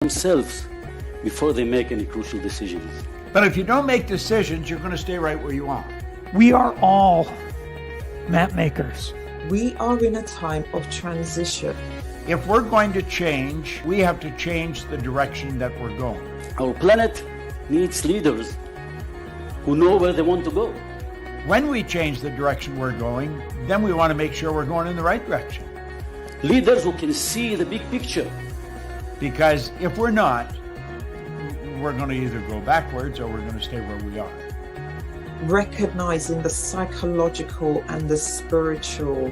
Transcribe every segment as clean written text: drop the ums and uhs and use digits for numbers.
themselves before they make any crucial decisions. But if you don't make decisions, you're going to stay right where you are. We are all map makers. We are in a time of transition. If we're going to change, we have to change the direction that we're going. Our planet needs leaders who know where they want to go. When we change the direction we're going, then we want to make sure we're going in the right direction. Leaders who can see the big picture. Because if we're not, we're going to either go backwards or we're going to stay where we are. Recognizing the psychological and the spiritual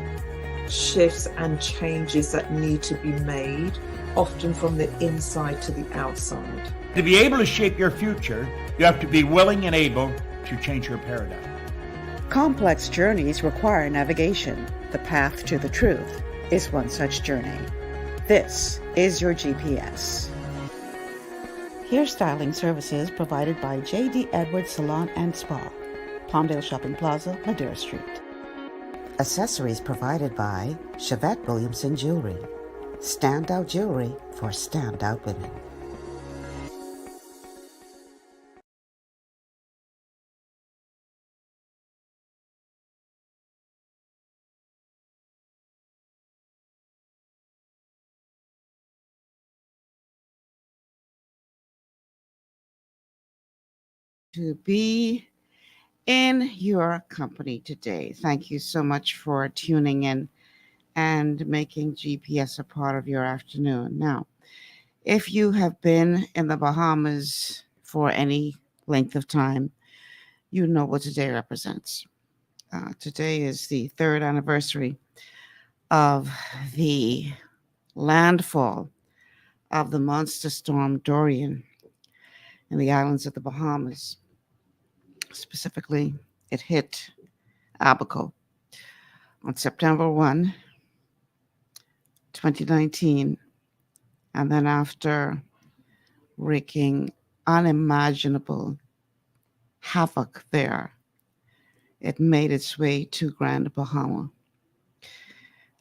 shifts and changes that need to be made, often from the inside to the outside. To be able to shape your future, you have to be willing and able to change your paradigm. Complex journeys require navigation. The path to the truth is one such journey. This is your GPS. Hairstyling services provided by J.D. Edwards Salon and Spa, Palmdale Shopping Plaza, Madera Street. Accessories provided by Chevette Williamson Jewelry. Standout jewelry for standout women. To be in your company today. Thank you so much for tuning in and making GPS a part of your afternoon. Now, if you have been in the Bahamas for any length of time, you know what today represents. Today is the third anniversary of the landfall of the monster storm Dorian in the islands of the Bahamas. Specifically, it hit Abaco on September 1, 2019, and then after wreaking unimaginable havoc there, it made its way to Grand Bahama.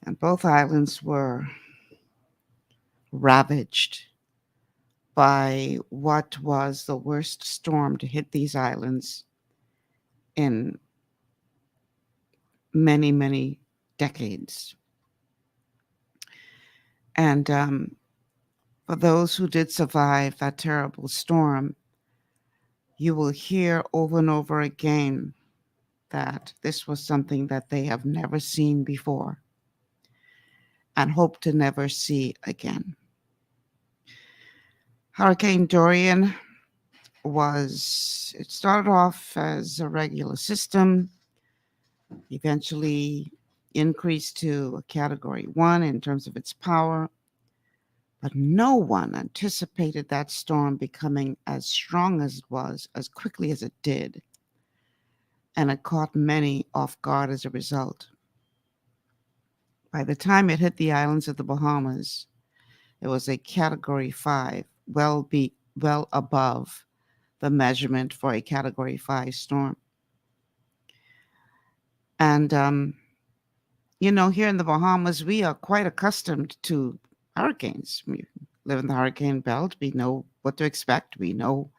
And both islands were ravaged by what was the worst storm to hit these islands in many, many decades. And for those who did survive that terrible storm, you will hear over and over again that this was something that they have never seen before and hope to never see again. Hurricane Dorian it started off as a regular system, eventually increased to a category 1 in terms of its power, but no one anticipated that storm becoming as strong as it was, as quickly as it did, and it caught many off guard as a result. By the time it hit the islands of the Bahamas, it was a category 5, well above the measurement for a category 5 storm. And, here in the Bahamas, we are quite accustomed to hurricanes. We live in the hurricane belt. We know what to expect. We know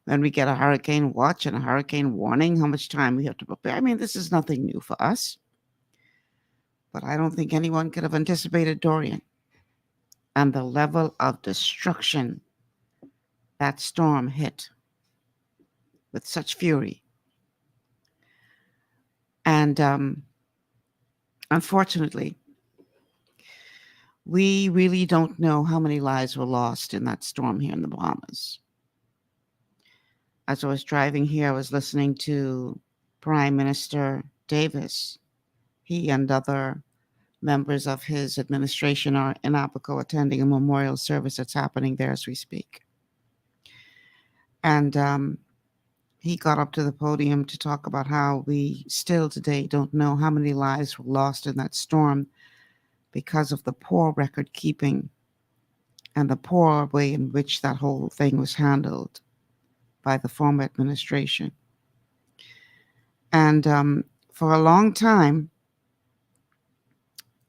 when we get a hurricane watch and a hurricane warning, how much time we have to prepare. I mean, this is nothing new for us. But I don't think anyone could have anticipated Dorian and the level of destruction that storm hit with such fury. And unfortunately, we really don't know how many lives were lost in that storm here in the Bahamas. As I was driving here, I was listening to Prime Minister Davis. He and other members of his administration are in Abaco attending a memorial service that's happening there as we speak. And he got up to the podium to talk about how we still today don't know how many lives were lost in that storm because of the poor record keeping and the poor way in which that whole thing was handled by the former administration. And for a long time,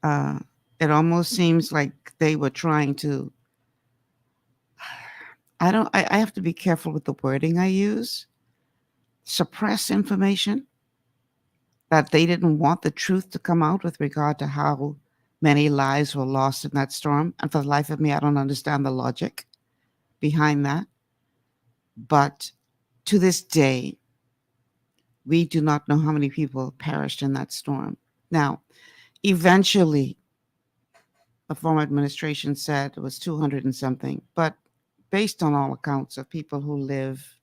it almost seems like they were trying to I have to be careful with the wording I use. Suppress information that they didn't want the truth to come out with regard to how many lives were lost in that storm. And for the life of me, I don't understand the logic behind that. But to this day, we do not know how many people perished in that storm. Now, eventually, the former administration said it was 200 and something, but based on all accounts of people who live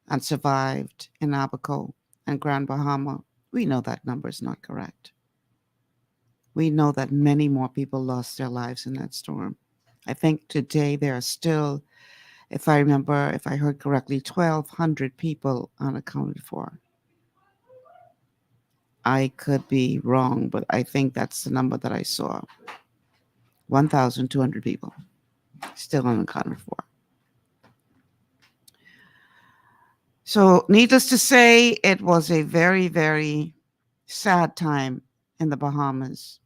and survived in Abaco and Grand Bahama, we know that number is not correct. We know that many more people lost their lives in that storm. I think today there are still, if I heard correctly, 1,200 people unaccounted for. I could be wrong, but I think that's the number that I saw. 1,200 people still unaccounted for. So, needless to say, it was a very, very sad time in the Bahamas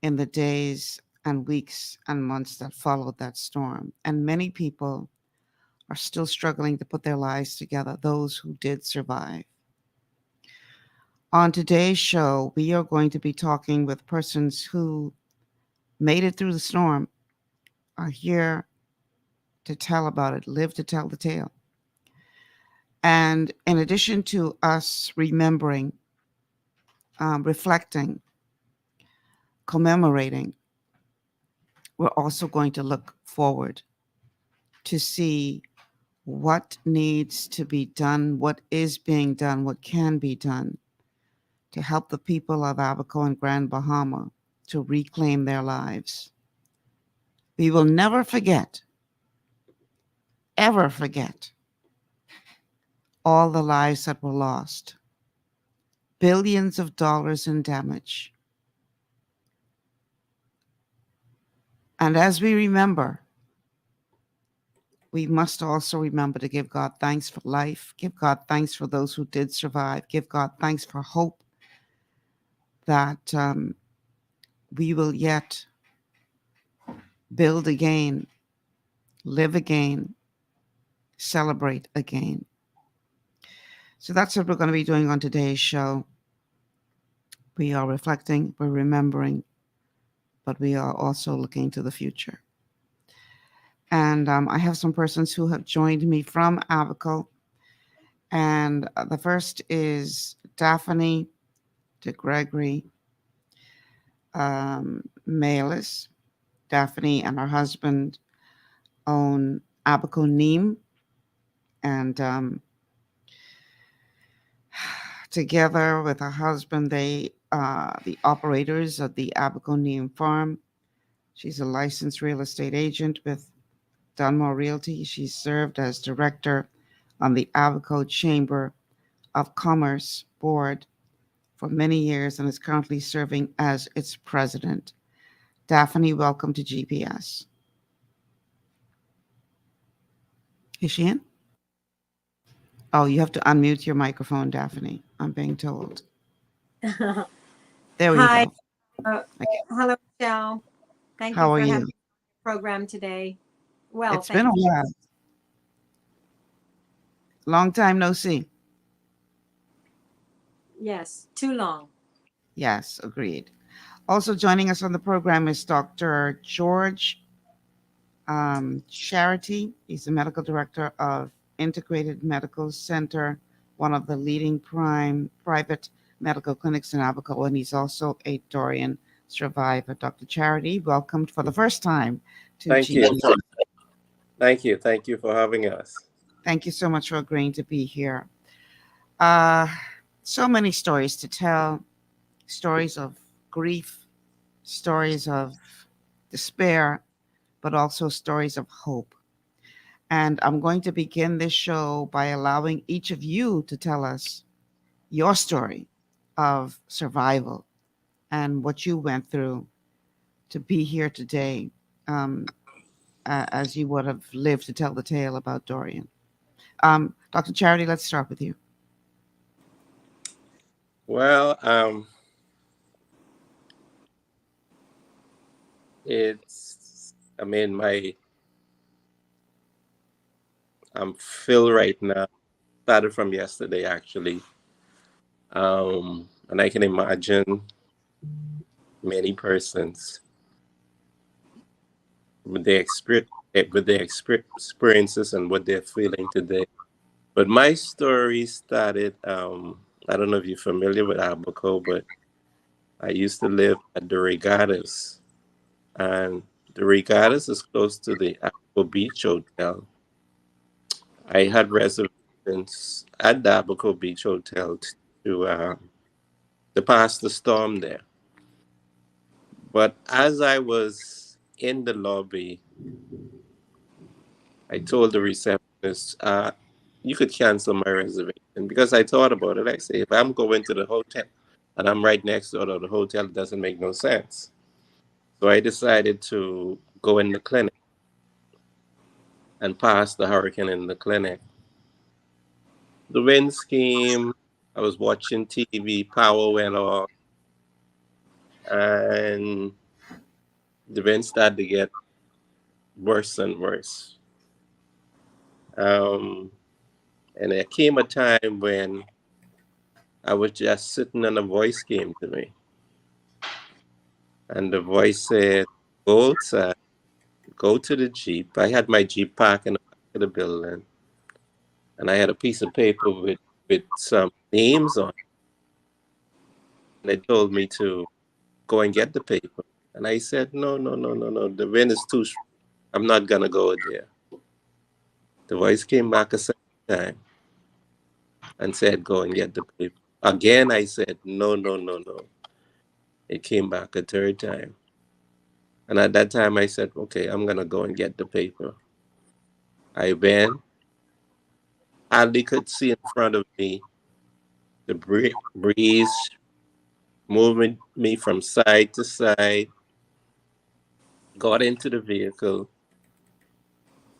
in the days and weeks and months that followed that storm. And many people are still struggling to put their lives together, those who did survive. On today's show, we are going to be talking with persons who made it through the storm, are here to tell about it, live to tell the tale. And in addition to us remembering, reflecting, commemorating, we're also going to look forward to see what needs to be done, what is being done, what can be done to help the people of Abaco and Grand Bahama to reclaim their lives. We will never forget, ever forget, all the lives that were lost, billions of dollars in damage. And as we remember, we must also remember to give God thanks for life, give God thanks for those who did survive, give God thanks for hope that we will yet build again, live again, celebrate again. So that's what we're going to be doing on today's show. We are reflecting, we're remembering, but we are also looking to the future. And I have some persons who have joined me from Abaco. And the first is Daphne de Gregory Malis. Daphne and her husband own Abaco Neem. And together with her husband, they the operators of the Abaco Neem farm. She's a licensed real estate agent with Dunmore Realty. She served as director on the Abaco Chamber of Commerce board for many years and is currently serving as its president. Daphne, welcome to GPS. Is she in? Oh, you have to unmute your microphone, Daphne. I'm being told. There we Hi. go. Okay. Hello, Michelle. Thank How you are for you? having the program today. Well, It's been a thank you. while. Long time no see. Yes, too long. Yes, agreed. Also joining us on the program is Dr. George Charity. He's the medical director of Integrated Medical Center, one of the leading private medical clinics in Abaco, and he's also a Dorian survivor. Dr. Charity, welcome for the first time to Thank you. GG. Thank you for having us. Thank you so much for agreeing to be here. So many stories to tell, stories of grief, stories of despair, but also stories of hope. And I'm going to begin this show by allowing each of you to tell us your story of survival and what you went through to be here today, as you would have lived to tell the tale about Dorian. Dr. Charity, let's start with you. Well, I mean, I'm filled right now. Started from yesterday, actually. And I can imagine many persons with their experiences and what they're feeling today. But my story started. I don't know if you're familiar with Abaco, but I used to live at the Regattas, and the Regattas is close to the Abaco Beach Hotel. I had reservations at the Abaco Beach Hotel to pass the storm there. But as I was in the lobby, I told the receptionist, you could cancel my reservation because I thought about it. I say, if I'm going to the hotel and I'm right next door to the hotel, it doesn't make no sense. So I decided to go in the clinic and pass the hurricane in the clinic. The winds came, I was watching TV, power went off, and the wind started to get worse and worse. Um, and there came a time when I was just sitting and a voice came to me. And the voice said, go outside, go to the Jeep. I had my Jeep parked in the back of the building. And I had a piece of paper with some names on it. And they told me to go and get the paper. And I said, no, no, no, no, no. The wind is too strong. I'm not going to go there. The voice came back a second time and said, go and get the paper. Again, I said, no, no, no, no. It came back a third time. And at that time, I said, okay, I'm going to go and get the paper. I went. Hardly could see in front of me. The breeze moving me from side to side. Got into the vehicle.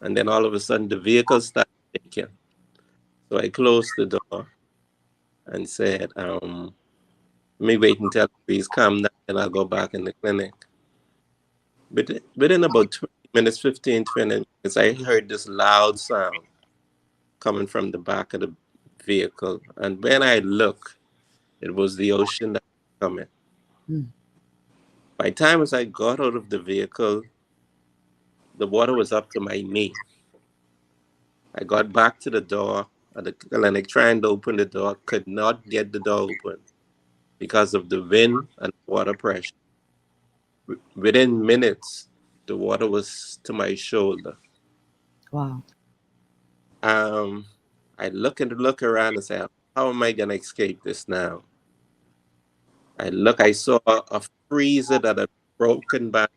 And then all of a sudden, the vehicle started shaking. So I closed the door and said, let me wait until the breeze calms down and I'll go back in the clinic. But within about 20 minutes, 15, 20 minutes, I heard this loud sound coming from the back of the vehicle. And when I looked, it was the ocean that was coming. Mm. By the time as I got out of the vehicle, the water was up to my knee. I got back to the door at the clinic, trying to open the door, could not get the door open because of the wind and water pressure. Within minutes, the water was to my shoulder. Wow. Um, I look around and say, how am I going to escape this now? I saw a freezer that had broken back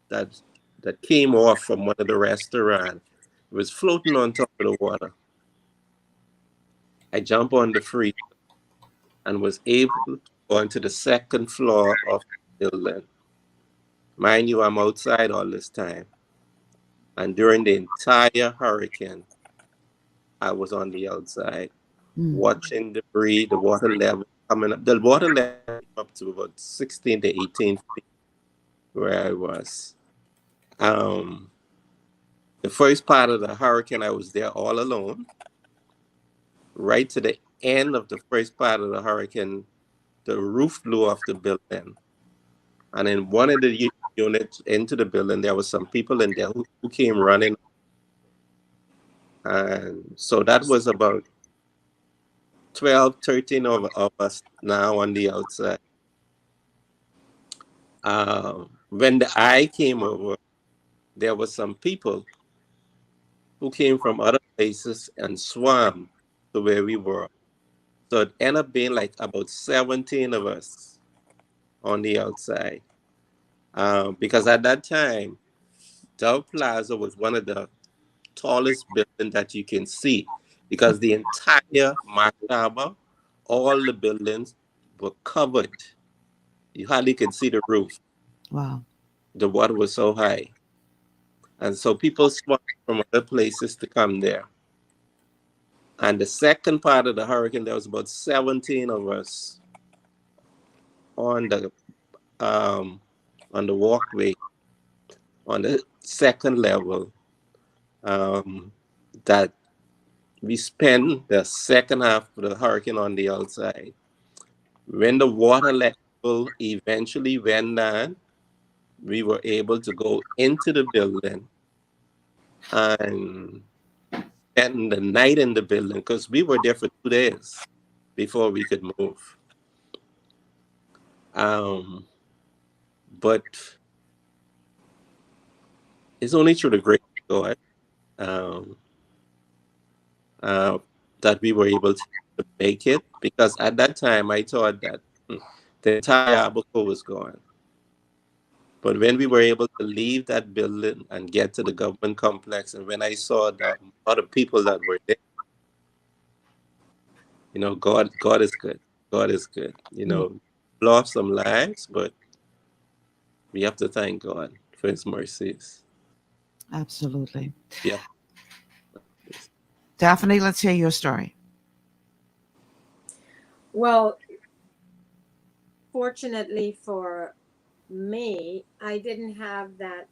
that that came off from one of the restaurants. It was floating on top of the water. I jumped on the freezer and was able to go onto the second floor of the building. Mind you, I'm outside all this time. And during the entire hurricane, I was on the outside Mm. watching the water level coming up. The water level came up to about 16 to 18 feet where I was. The first part of the hurricane, I was there all alone. Right to the end of the first part of the hurricane, the roof blew off the building. And in one of the units into the building, there was some people in there who came running. And so that was about 12, 13 of us now on the outside. When the eye came over, there were some people who came from other places and swam to where we were. So it ended up being like about 17 of us on the outside. Because at that time, Dove Plaza was one of the tallest buildings that you can see because the entire Martaba, all the buildings were covered. You hardly could see the roof. Wow. The water was so high. And so people swam from other places to come there. And the second part of the hurricane, there was about 17 of us on the walkway on the second level. that we spent the second half of the hurricane on the outside. When the water level eventually went down, we were able to go into the building and spend the night in the building because we were there for 2 days before we could move. Um, but it's only through the grace of God um, uh, that we were able to make it, because at that time I thought that the entire Abaco was gone. But when we were able to leave that building and get to the government complex, and when I saw the other people that were there, God is good. God is good. Lost some lives, but we have to thank God for His mercies. Absolutely. Yeah. Daphne, let's hear your story. Well, fortunately for me, I didn't have that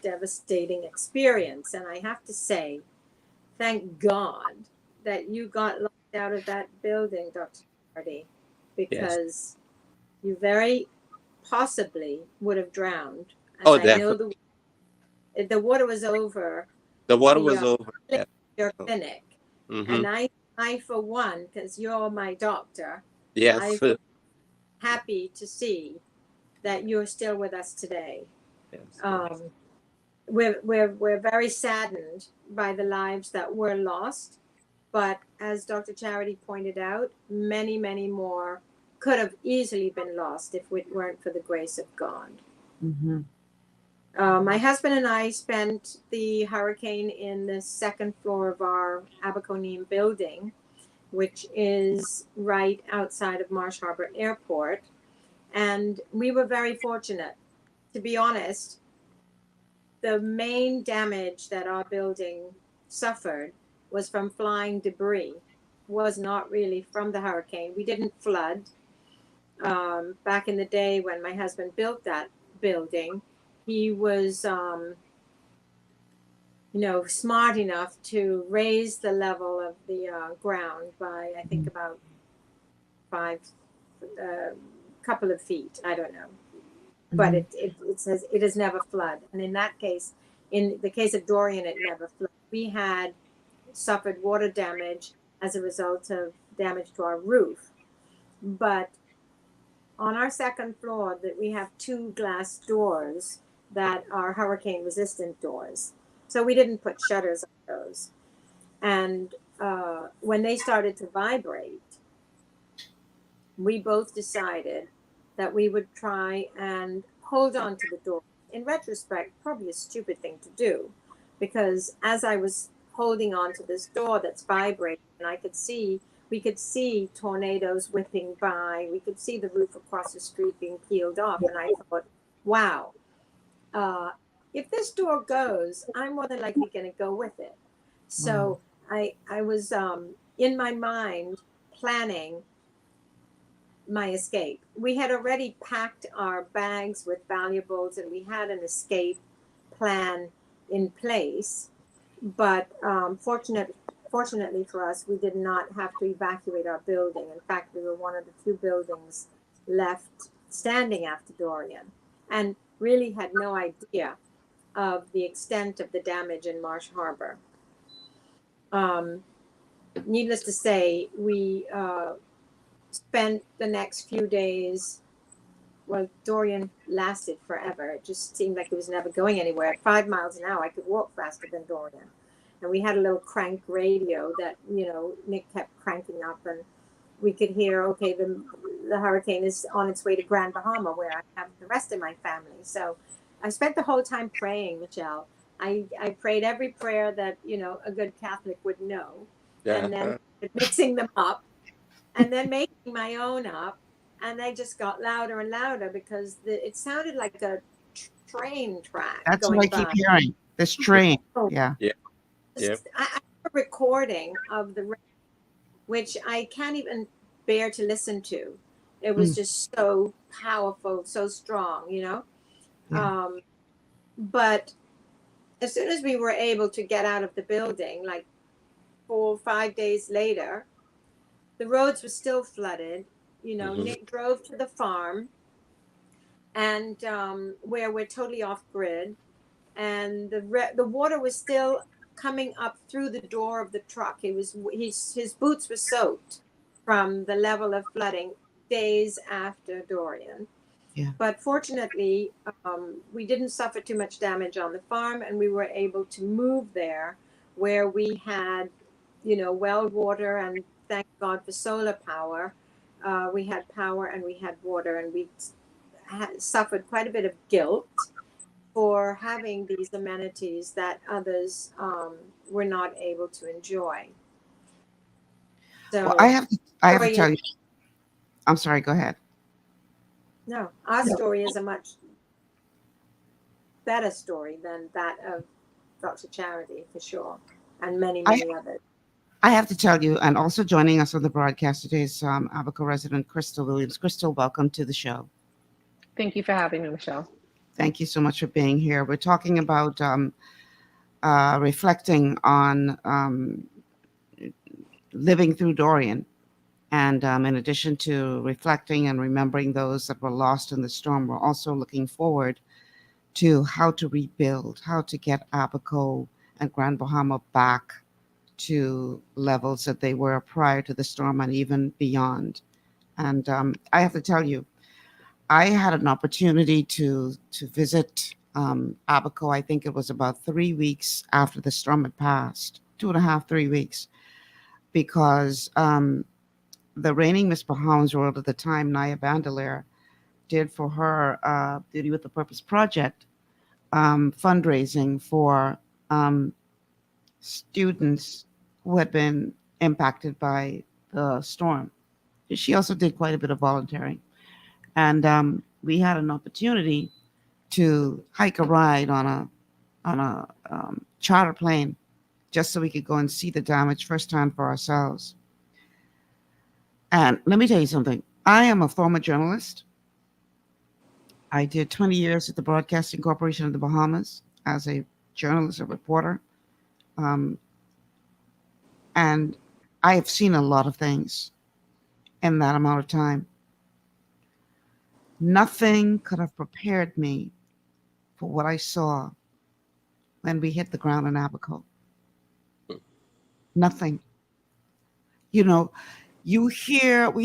devastating experience. And I have to say, thank God that you got locked out of that building, Dr. Hardy, Yes. because you very possibly would have drowned. As Oh, I know definitely. the water was over The water the was over. Yeah. your clinic. Mm-hmm. And I for one, because you're my doctor, Yes. I'm happy to see that you're still with us today. Yes. We're very saddened by the lives that were lost, but as Dr. Charity pointed out, many more could have easily been lost if it weren't for the grace of God. Mm-hmm. My husband and I spent the hurricane in the second floor of our Abaco building, which is right outside of Marsh Harbor Airport. And we were very fortunate. To be honest, the main damage that our building suffered was from flying debris, was not really from the hurricane. We didn't flood. Back in the day when my husband built that building, he was smart enough to raise the level of the ground by, I think, about five, couple of feet. I don't know. But it says it has never flooded. And in that case, in the case of Dorian, it never flooded. We had suffered water damage as a result of damage to our roof. But on our second floor, that we have 2 glass doors that are hurricane resistant doors. So we didn't put shutters on those. And when they started to vibrate, we both decided that we would try and hold on to the door. In retrospect, probably a stupid thing to do, because as I was holding on to this door that's vibrating, and we could see tornadoes whipping by, we could see the roof across the street being peeled off, and I thought, wow, if this door goes, I'm more than likely going to go with it. So I was in my mind planning my escape. We had already packed our bags with valuables, and we had an escape plan in place. But fortunately for us, we did not have to evacuate our building. In fact, we were one of the 2 buildings left standing after Dorian, and really had no idea of the extent of the damage in Marsh Harbor. Needless to say, we spent the next few days. Well, Dorian lasted forever. It just seemed like it was never going anywhere. At 5 miles an hour, I could walk faster than Dorian. And we had a little crank radio that, Nick kept cranking up, and we could hear, okay, the hurricane is on its way to Grand Bahama, where I have the rest of my family. So I spent the whole time praying, Michelle. I prayed every prayer that, a good Catholic would know. Yeah. And then mixing them up, and then making my own up, and they just got louder and louder because it sounded like a train track. That's going what I by. keep hearing. This train. Yeah. Yeah. I have a recording of the rain, which I can't even bear to listen to. It was just so powerful, so strong, Yeah. But as soon as we were able to get out of the building, like 4 5 days later, the roads were still flooded. Nick drove to the farm, and where we're totally off grid, and the water was still coming up through the door of the truck. His boots were soaked from the level of flooding days after Dorian. Yeah. But fortunately, we didn't suffer too much damage on the farm, and we were able to move there, where we had, well water, and thank God for solar power. We had power and we had water, and we suffered quite a bit of guilt for having these amenities that others were not able to enjoy. So, Well, I have to tell you. I'm sorry. Go ahead. No, our story is a much better story than that of Dr. Charity, for sure, and many others. I have to tell you, and also joining us on the broadcast today is Abaco resident Crystal Williams. Crystal, welcome to the show. Thank you for having me, Michelle. Thank you so much for being here. We're talking about reflecting on living through Dorian. And in addition to reflecting and remembering those that were lost in the storm, we're also looking forward to how to rebuild, how to get Abaco and Grand Bahama back to levels that they were prior to the storm and even beyond. And I have to tell you, I had an opportunity to visit Abaco. I think it was about 3 weeks after the storm had passed, 2.5, 3 weeks, because the reigning Miss Bahamas World at the time, Naya Bandelair, did for her Duty with the Purpose project fundraising for students who had been impacted by the storm. She also did quite a bit of volunteering. And we had an opportunity to hike a ride on a charter plane just so we could go and see the damage firsthand for ourselves. And let me tell you something. I am a former journalist. I did 20 years at the Broadcasting Corporation of the Bahamas as a journalist, a reporter. And I have seen a lot of things in that amount of time. Nothing could have prepared me for what I saw when we hit the ground in Abaco. Nothing. We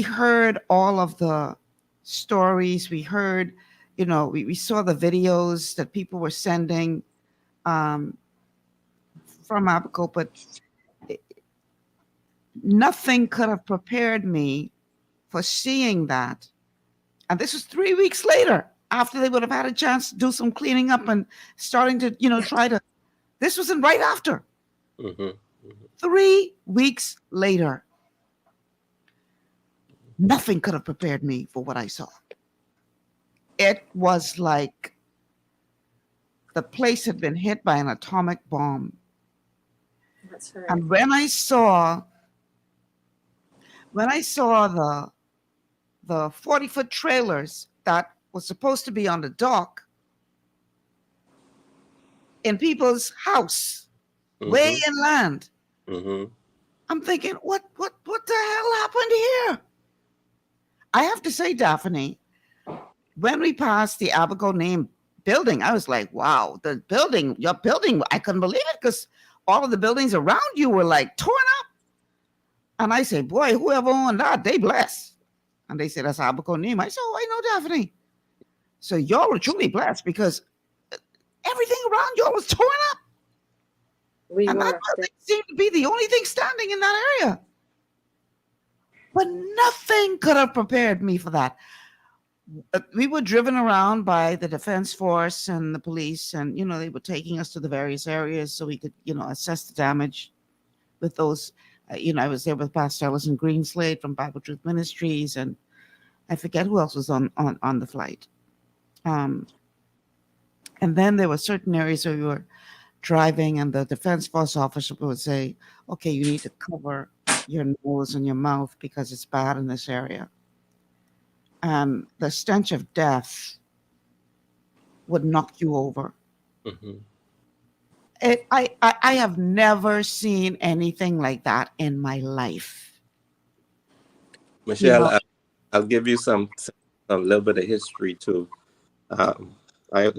heard all of the stories. We heard, we saw the videos that people were sending from Abaco, but nothing could have prepared me for seeing that. And this was 3 weeks later, after they would have had a chance to do some cleaning up and starting to, try to. This wasn't right after. Mm-hmm. Mm-hmm. 3 weeks later. Nothing could have prepared me for what I saw. It was like the place had been hit by an atomic bomb. That's right. And when I saw the 40-foot trailers that was supposed to be on the dock in people's house, way inland, I'm thinking, what the hell happened here? I have to say, Daphne, when we passed the Abaco name building, I was like, wow, your building, I couldn't believe it because all of the buildings around you were like torn up. And I said, boy, whoever owned that, they blessed. And they said, that's Abaco name. I said, oh, I know, Daphne. So y'all were truly blessed because everything around y'all was torn up. And that building seemed to be the only thing standing in that area. But nothing could have prepared me for that. We were driven around by the Defense Force and the police, and, they were taking us to the various areas so we could, assess the damage with those. I was there with Pastor Ellison Greenslade from Bible Truth Ministries, and I forget who else was on the flight. And then there were certain areas where we were driving, and the Defense Force officer would say, okay, you need to cover your nose and your mouth because it's bad in this area. And the stench of death would knock you over. I have never seen anything like that in my life. Michelle, know, I'll give you a little bit of history too. Um, I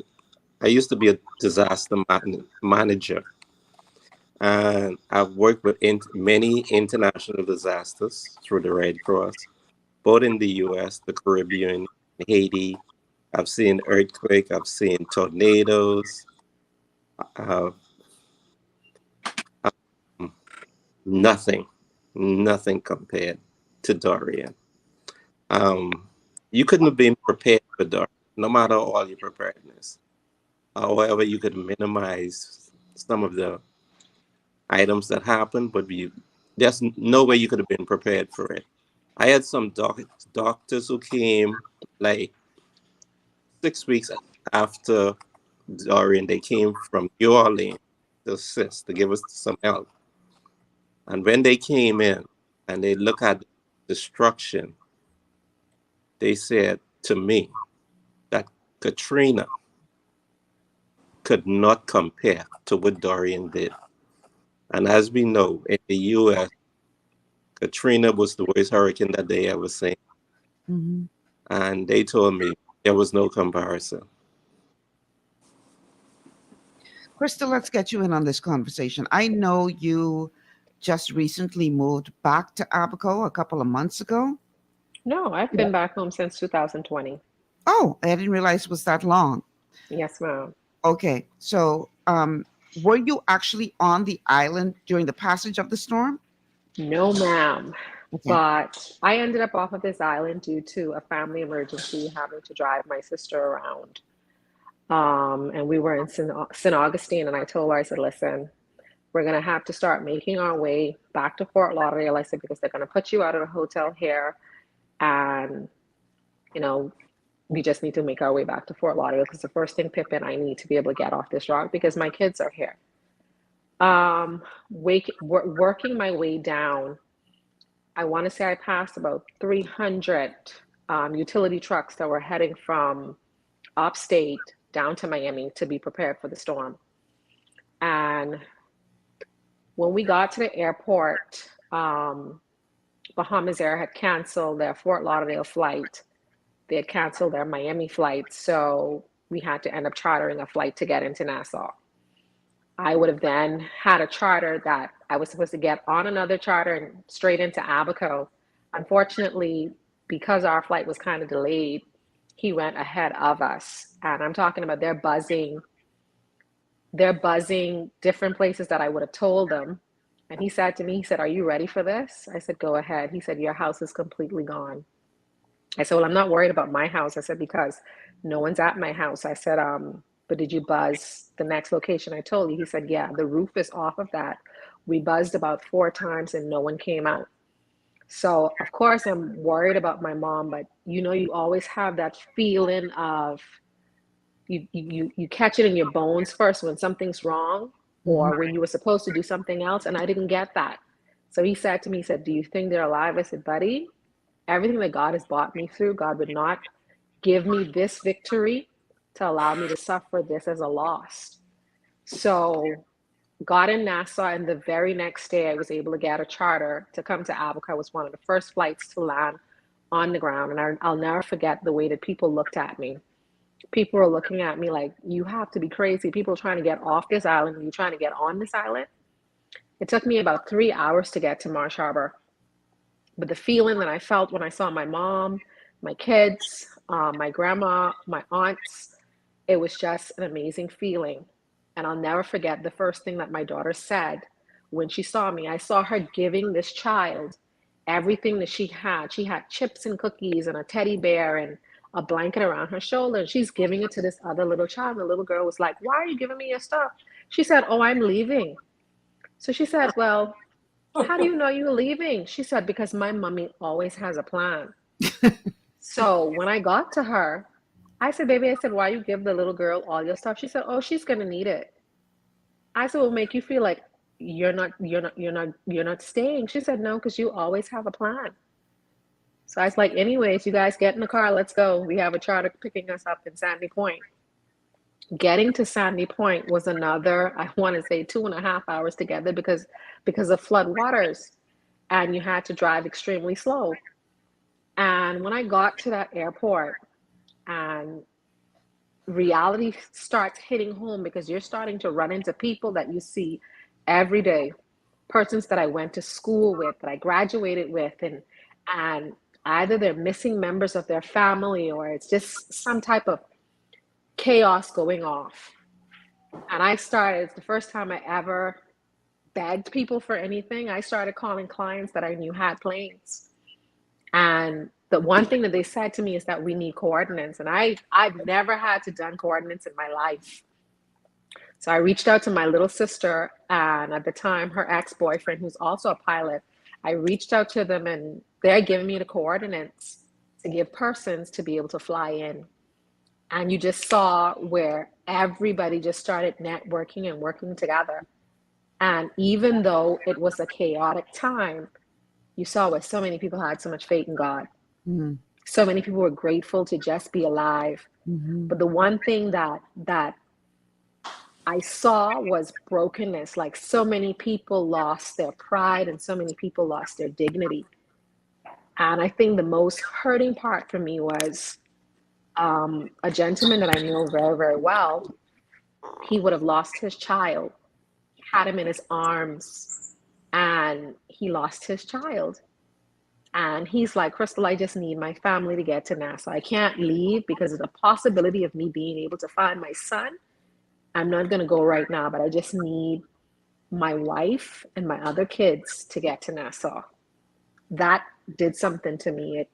I used to be a manager, and I've worked with many international disasters through the Red Cross, both in the U.S., the Caribbean, Haiti. I've seen earthquake. I've seen tornadoes. Uh, nothing, nothing compared to Dorian. Um, you couldn't have been prepared for Dorian, no matter all your preparedness. However, you could minimize some of the items that happened, but there's no way you could have been prepared for it. I had some doctors who came like 6 weeks after Dorian. They came from New Orleans to assist, to give us some help. And when they came in and they looked at the destruction, they said to me that Katrina could not compare to what Dorian did. And as we know, in the U.S., Katrina was the worst hurricane that they ever seen. mhm. And they told me there was no comparison. Crystal, let's get you in on this conversation. I know you just recently moved back to Abaco a couple of months ago. No, I've been back home since 2020. Oh, I didn't realize it was that long. Yes, ma'am. Okay, so were you actually on the island during the passage of the storm? No, ma'am. Okay. But I ended up off of this island due to a family emergency, having to drive my sister around. And we were in St. Augustine, and I told her, I said, listen, we're going to have to start making our way back to Fort Lauderdale. I said, because they're going to put you out of a hotel here. And, you know, we just need to make our way back to Fort Lauderdale, because the first thing, Pippin, I need to be able to get off this rock because my kids are here. Working my way down, I want to say I passed about 300 utility trucks that were heading from upstate down to Miami to be prepared for the storm. And when we got to the airport, Bahamas Air had canceled their Fort Lauderdale flight. They had canceled their Miami flight. So we had to end up chartering a flight to get into Nassau. I would have then had a charter that I was supposed to get on another charter and straight into Abaco. Unfortunately, because our flight was kind of delayed, he went ahead of us. And I'm talking about they're buzzing different places that I would have told them. And he said to me, he said, are you ready for this? I said, go ahead. He said, your house is completely gone. I said, well, I'm not worried about my house. I said, because no one's at my house. I said, but did you buzz the next location I told you? He said, yeah, the roof is off of that. We buzzed about 4 times and no one came out. So of course I'm worried about my mom, but you always have that feeling of you catch it in your bones first when something's wrong or when you were supposed to do something else. And I didn't get that. So he said to me, he said, do you think they're alive? I said, buddy, everything that God has brought me through, God would not give me this victory to allow me to suffer this as a loss. So got in Nassau, and the very next day I was able to get a charter to come to Abaco. I was one of the first flights to land on the ground. And I'll never forget the way that people looked at me. People were looking at me like, you have to be crazy. People are trying to get off this island, and you're trying to get on this island. It took me about 3 hours to get to Marsh Harbor. But the feeling that I felt when I saw my mom, my kids, my grandma, my aunts, it was just an amazing feeling. And I'll never forget the first thing that my daughter said when she saw me. I saw her giving this child everything that she had. She had chips and cookies and a teddy bear and a blanket around her shoulder. And she's giving it to this other little child. The little girl was like, why are you giving me your stuff? She said, oh, I'm leaving. So she said, well, how do you know you're leaving? She said, because my mommy always has a plan. So when I got to her, I said, baby, I said, why you give the little girl all your stuff? She said, oh, she's going to need it. I said, will make you feel like you're not staying. She said, no, because you always have a plan. So I was like, anyways, you guys get in the car. Let's go. We have a charter picking us up in Sandy Point. getting to Sandy Point was another, I want to say 2.5 hours together because of flood waters, and you had to drive extremely slow. And when I got to that airport and reality starts hitting home, because you're starting to run into people that you see every day, persons that I went to school with, that I graduated with, and either they're missing members of their family or it's just some type of chaos going off. And it's the first time I ever begged people for anything. I started calling clients that I knew had planes. And the one thing that they said to me is that we need coordinates. And I've never had to done coordinates in my life. So I reached out to my little sister, and at the time, her ex-boyfriend, who's also a pilot, I reached out to them, and they're giving me the coordinates to give persons to be able to fly in. And you just saw where everybody just started networking and working together. And even though it was a chaotic time, you saw where so many people had so much faith in God. Mm-hmm. So many people were grateful to just be alive. Mm-hmm. But the one thing that I saw was brokenness. Like, so many people lost their pride and so many people lost their dignity. And I think the most hurting part for me was a gentleman that I know very, very well. He would have lost his child. He had him in his arms and he lost his child. And he's like, Crystal, I just need my family to get to Nassau. I can't leave because of the possibility of me being able to find my son. I'm not going to go right now, but I just need my wife and my other kids to get to Nassau. That did something to me.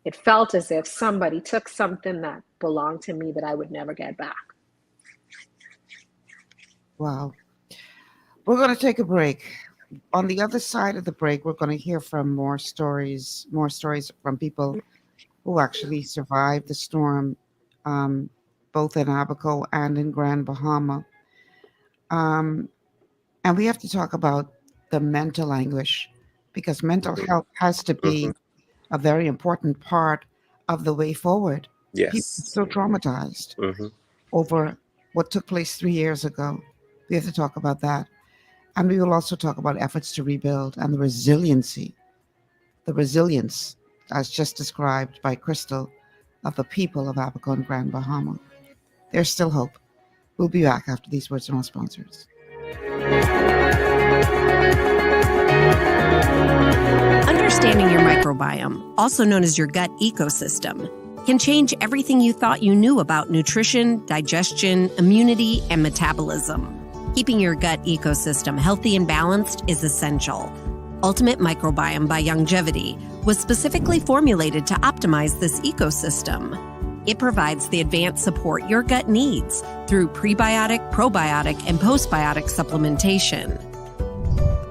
It felt as if somebody took something that belonged to me that I would never get back. Wow. We're going to take a break. On the other side of the break, we're going to hear from more stories from people who actually survived the storm, both in Abaco and in Grand Bahama. And we have to talk about the mental anguish, because mental health has to be a very important part of the way forward. Yes. People are so traumatized over what took place 3 years ago. We have to talk about that. And we will also talk about efforts to rebuild and the resilience as just described by Crystal, of the people of Abaco and Grand Bahama. There's still hope. We'll be back after these words from our sponsors. Understanding your microbiome, also known as your gut ecosystem, can change everything you thought you knew about nutrition, digestion, immunity, and metabolism. Keeping your gut ecosystem healthy and balanced is essential. Ultimate Microbiome by Longevity was specifically formulated to optimize this ecosystem. It provides the advanced support your gut needs through prebiotic, probiotic, and postbiotic supplementation.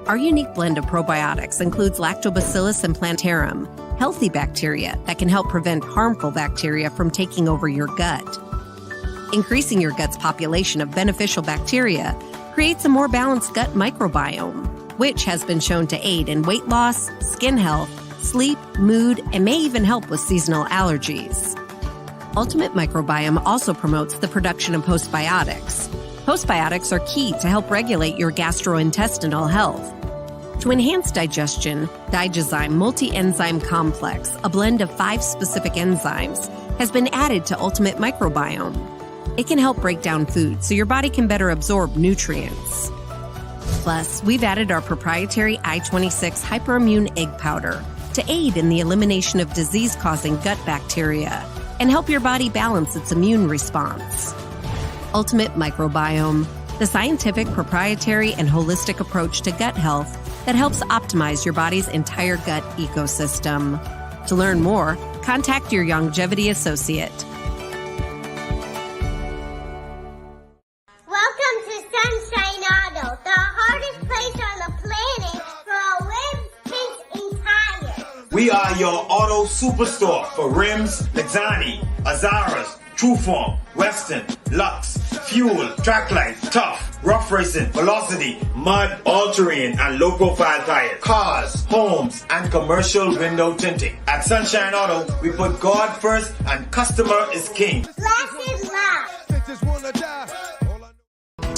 Our unique blend of probiotics includes Lactobacillus and Plantarum, healthy bacteria that can help prevent harmful bacteria from taking over your gut. Increasing your gut's population of beneficial bacteria creates a more balanced gut microbiome, which has been shown to aid in weight loss, skin health, sleep, mood, and may even help with seasonal allergies. Ultimate Microbiome also promotes the production of postbiotics. Postbiotics are key to help regulate your gastrointestinal health. To enhance digestion, Digizyme Multi-Enzyme Complex, a blend of 5 specific enzymes, has been added to Ultimate Microbiome. It can help break down food so your body can better absorb nutrients. Plus, we've added our proprietary I-26 Hyperimmune Egg Powder to aid in the elimination of disease-causing gut bacteria and help your body balance its immune response. Ultimate Microbiome, the scientific, proprietary, and holistic approach to gut health that helps optimize your body's entire gut ecosystem. To learn more, contact your Longevity associate. Welcome to Sunshine Auto, the hardest place on the planet for a rims, paint, and tires. We are your auto superstore for rims, Lexani, Azaras, Trueform, Western, Lux, Fuel, Tracklight, Tough, Rough Racing, Velocity, Mud, All-Terrain, and low-profile tires, cars, homes, and commercial window tinting. At Sunshine Auto, we put God first and customer is king. Blessed love.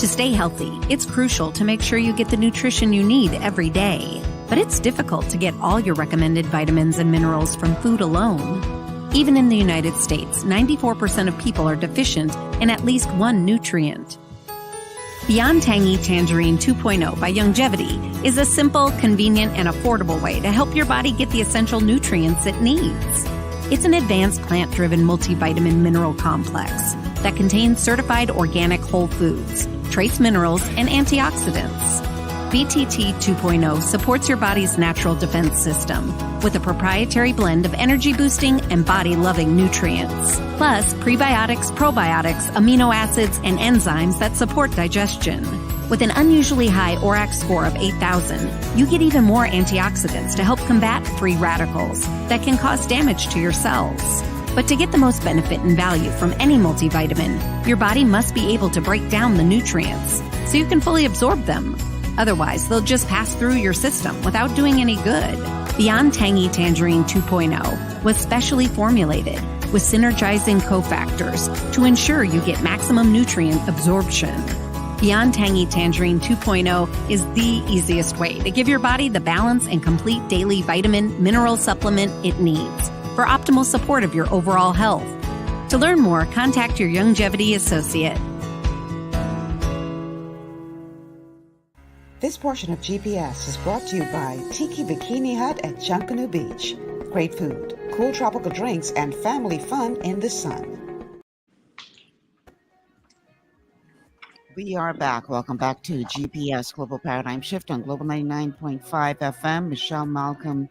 To stay healthy, it's crucial to make sure you get the nutrition you need every day. But it's difficult to get all your recommended vitamins and minerals from food alone. Even in the United States, 94% of people are deficient in at least one nutrient. Beyond Tangy Tangerine 2.0 by Youngevity is a simple, convenient, and affordable way to help your body get the essential nutrients it needs. It's an advanced plant-driven multivitamin mineral complex that contains certified organic whole foods, trace minerals, and antioxidants. BTT 2.0 supports your body's natural defense system with a proprietary blend of energy-boosting and body-loving nutrients, plus prebiotics, probiotics, amino acids, and enzymes that support digestion. With an unusually high ORAC score of 8,000, you get even more antioxidants to help combat free radicals that can cause damage to your cells. But to get the most benefit and value from any multivitamin, your body must be able to break down the nutrients so you can fully absorb them. Otherwise, they'll just pass through your system without doing any good. Beyond Tangy Tangerine 2.0 was specially formulated with synergizing cofactors to ensure you get maximum nutrient absorption. Beyond Tangy Tangerine 2.0 is the easiest way to give your body the balance and complete daily vitamin mineral supplement it needs for optimal support of your overall health. To learn more, contact your Youngevity associate. This portion of GPS is brought to you by Tiki Bikini Hut at Junkanoo Beach. Great food, cool tropical drinks, and family fun in the sun. We are back. Welcome back to GPS Global Paradigm Shift on Global 99.5 FM. Michelle Malcolm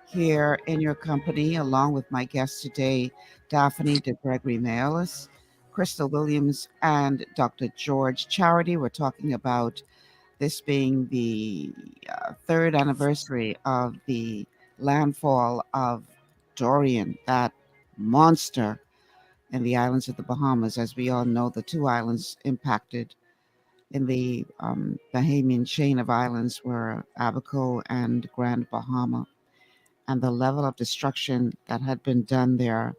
here in your company, along with my guests today, Daphne de Gregory Mayolis, Crystal Williams, and Dr. George Charity. We're talking about this being the third anniversary of the landfall of Dorian, that monster in the islands of the Bahamas. As we all know, the two islands impacted in the Bahamian chain of islands were Abaco and Grand Bahama. And the level of destruction that had been done there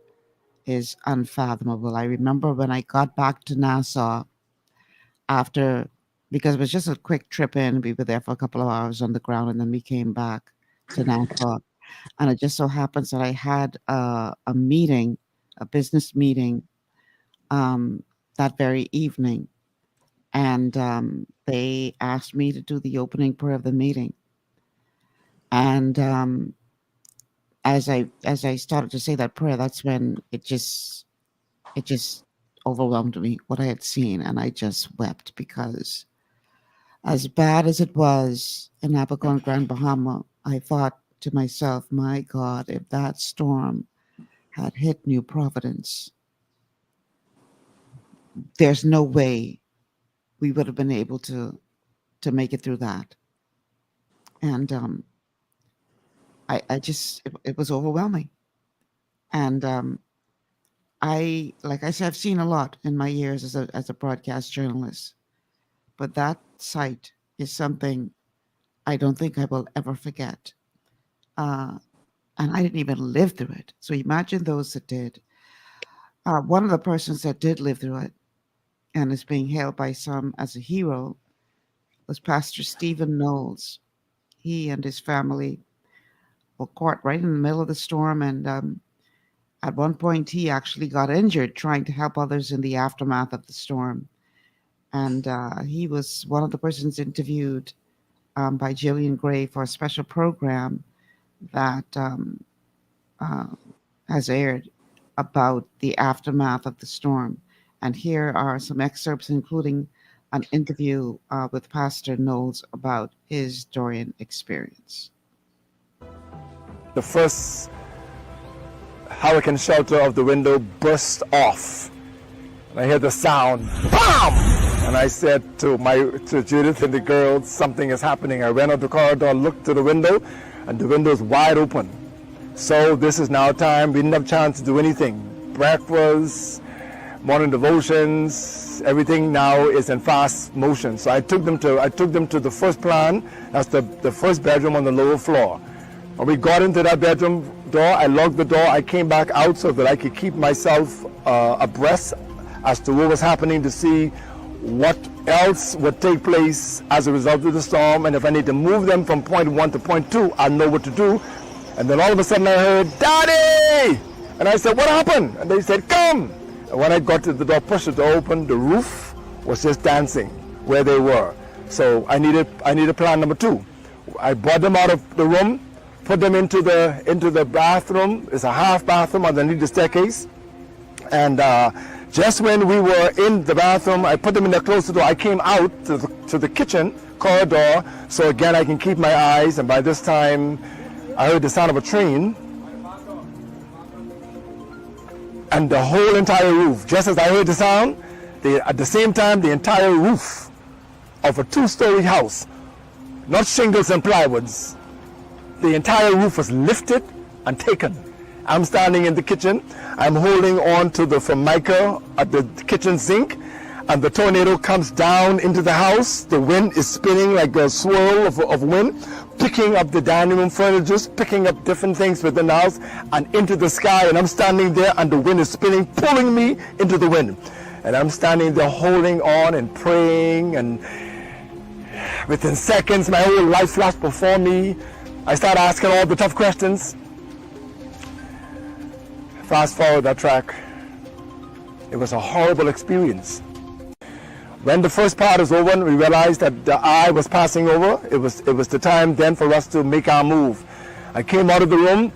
is unfathomable. I remember when I got back to Nassau because it was just a quick trip in. We were there for a couple of hours on the ground, and then we came back to Nassau. And it just so happens that I had a business meeting that very evening. And they asked me to do the opening prayer of the meeting. And as I started to say that prayer, that's when it just overwhelmed me, what I had seen. And I just wept, because as bad as it was in Abaco and Grand Bahama, I thought to myself, my God, if that storm had hit New Providence, there's no way we would have been able to make it through that. And it was overwhelming. And like I said, I've seen a lot in my years as a broadcast journalist, but that sight is something I don't think I will ever forget. And I didn't even live through it. So imagine those that did. One of the persons that did live through it and is being hailed by some as a hero was Pastor Stephen Knowles. He and his family were caught right in the middle of the storm, and at one point he actually got injured trying to help others in the aftermath of the storm. And he was one of the persons interviewed by Jillian Gray for a special program that has aired about the aftermath of the storm. And here are some excerpts, including an interview with Pastor Knowles about his Dorian experience. The first hurricane shelter of the window burst off. And I heard the sound, BAM! And I said to Judith and the girls, something is happening. I ran out the corridor, looked to the window, and the window is wide open. So this is now time. We didn't have a chance to do anything. Breakfast, morning devotions, everything now is in fast motion. So I took them to the first plan. That's the first bedroom on the lower floor. When we got into that bedroom door, I locked the door. I came back out so that I could keep myself abreast as to what was happening, to see what else would take place as a result of the storm, and if I need to move them from point 1 to point 2, I know what to do. And then all of a sudden I heard, "Daddy!" And I said, "What happened?" And they said, "Come." And when I got to the door, pushed it open, the roof was just dancing where they were. So I needed plan number 2. I brought them out of the room, put them into the bathroom. It's a half bathroom underneath the staircase. And just when we were in the bathroom, I put them in the closed door. I came out to the kitchen corridor, so again I can keep my eyes. And by this time, I heard the sound of a train. And the whole entire roof, just as I heard the sound, at the same time, the entire roof of a 2-story house, not shingles and plywoods, the entire roof was lifted and taken. I'm standing in the kitchen. I'm holding on to the formica at the kitchen sink, and the tornado comes down into the house. The wind is spinning like a swirl of wind, picking up the dining room furniture, picking up different things within the house and into the sky. And I'm standing there, and the wind is spinning, pulling me into the wind. And I'm standing there holding on and praying, and within seconds, my whole life flashed before me. I started asking all the tough questions. Fast forward that track. It was a horrible experience. When the first part is over, we realized that the eye was passing over. It was the time then for us to make our move. I came out of the room,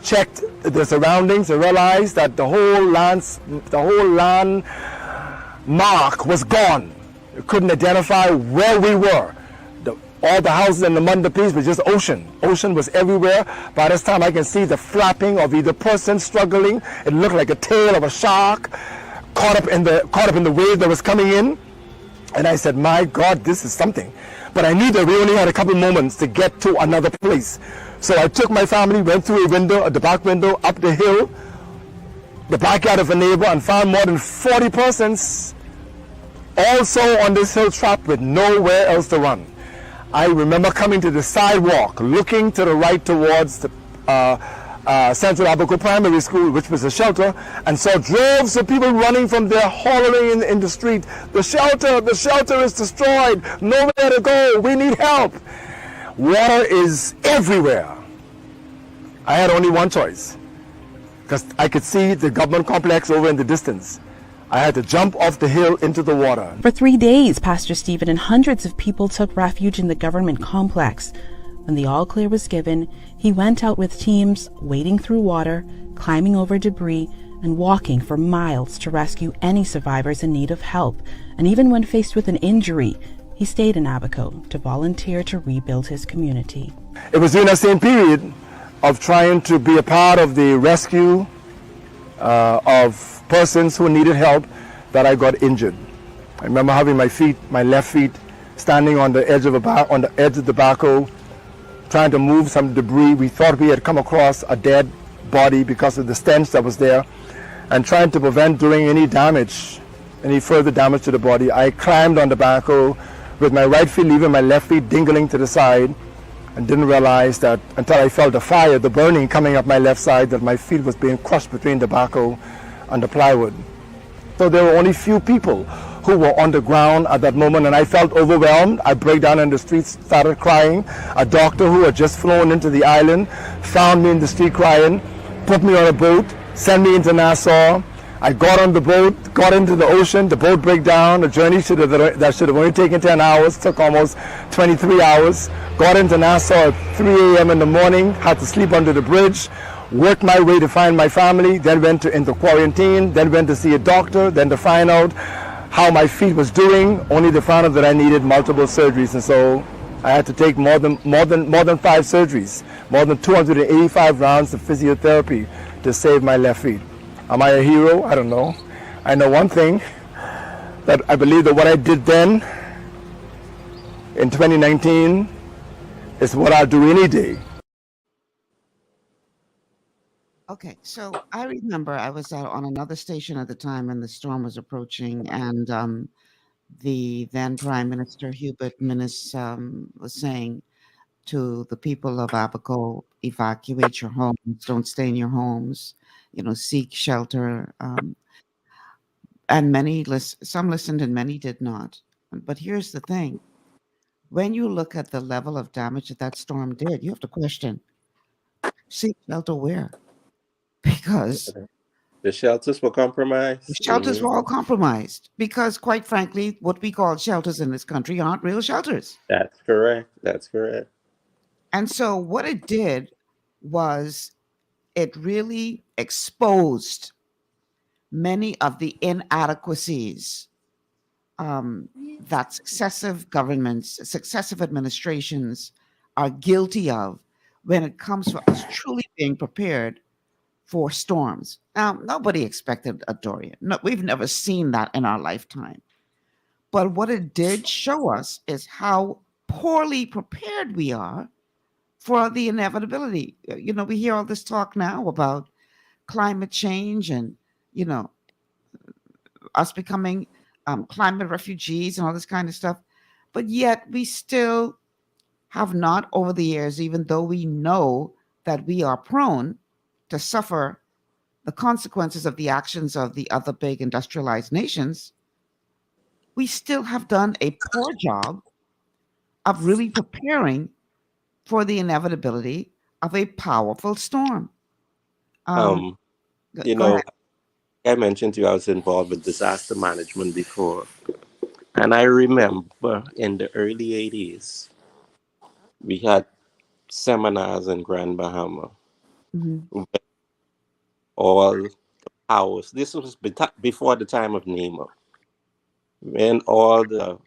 checked the surroundings, and realized that the whole land mark was gone. We couldn't identify where we were. All the houses in the Mandapiece was just ocean. Ocean was everywhere. By this time, I can see the flapping of either person struggling. It looked like a tail of a shark caught up in the wave that was coming in. And I said, "My God, this is something." But I knew that we only had a couple moments to get to another place. So I took my family, went through a window, the back window, up the hill, the backyard of a neighbor, and found more than 40 persons also on this hill trapped with nowhere else to run. I remember coming to the sidewalk, looking to the right towards the Central Abaco Primary School, which was a shelter, and saw droves of people running from there, hollering in the street, the shelter is destroyed, nowhere to go, we need help." Water is everywhere. I had only one choice, because I could see the government complex over in the distance. I had to jump off the hill into the water. For 3 days, Pastor Stephen and hundreds of people took refuge in the government complex. When the all clear was given, he went out with teams, wading through water, climbing over debris, and walking for miles to rescue any survivors in need of help. And even when faced with an injury, he stayed in Abaco to volunteer to rebuild his community. It was during that same period of trying to be a part of the rescue of persons who needed help that I got injured. I remember having my left feet, standing on the edge of the backhoe, trying to move some debris. We thought we had come across a dead body because of the stench that was there, and trying to prevent doing any further damage to the body. I climbed on the backhoe with my right feet leaving my left feet dingling to the side, and didn't realize that until I felt the fire, the burning coming up my left side, that my feet was being crushed between the backhoe and the plywood. So there were only few people who were on the ground at that moment, and I felt overwhelmed. I broke down in the streets, started crying. A doctor who had just flown into the island found me in the street crying, put me on a boat, sent me into Nassau. I got on the boat, got into the ocean, the boat broke down. A journey that should have only taken 10 hours, took almost 23 hours. Got into Nassau at 3 a.m. in the morning, had to sleep under the bridge, worked my way to find my family, then went into quarantine, then went to see a doctor, then to find out how my feet was doing, only to find out that I needed multiple surgeries. And so I had to take more than 5 surgeries, more than 285 rounds of physiotherapy to save my left feet. Am I a hero? I don't know. I know one thing, that I believe that what I did then in 2019 is what I'll do any day. Okay, so I remember I was on another station at the time and the storm was approaching, and the then Prime Minister Hubert Minnis was saying to the people of Abaco, evacuate your homes, don't stay in your homes, seek shelter. and some listened and many did not. But here's the thing: when you look at the level of damage that storm did, you have to question: seek shelter where? Because The shelters were the compromised. shelters were all compromised. Because, quite frankly, what we call shelters in this country aren't real shelters. That's correct. That's correct. And so, what it did was it really exposed many of the inadequacies that successive governments, successive administrations are guilty of when it comes to us truly being prepared for storms. Now, nobody expected a Dorian. No, we've never seen that in our lifetime. But what it did show us is how poorly prepared we are for the inevitability. We hear all this talk now about climate change and, you know, us becoming climate refugees and all this kind of stuff. But yet we still have not over the years, even though we know that we are prone to suffer the consequences of the actions of the other big industrialized nations, we still have done a poor job of really preparing for the inevitability of a powerful storm. Um, you Go ahead. know, I mentioned to you I was involved with disaster management before. And I remember in the early 80s, we had seminars in Grand Bahama. Mhm. Where all powers, this was before the time of NEMA, when all the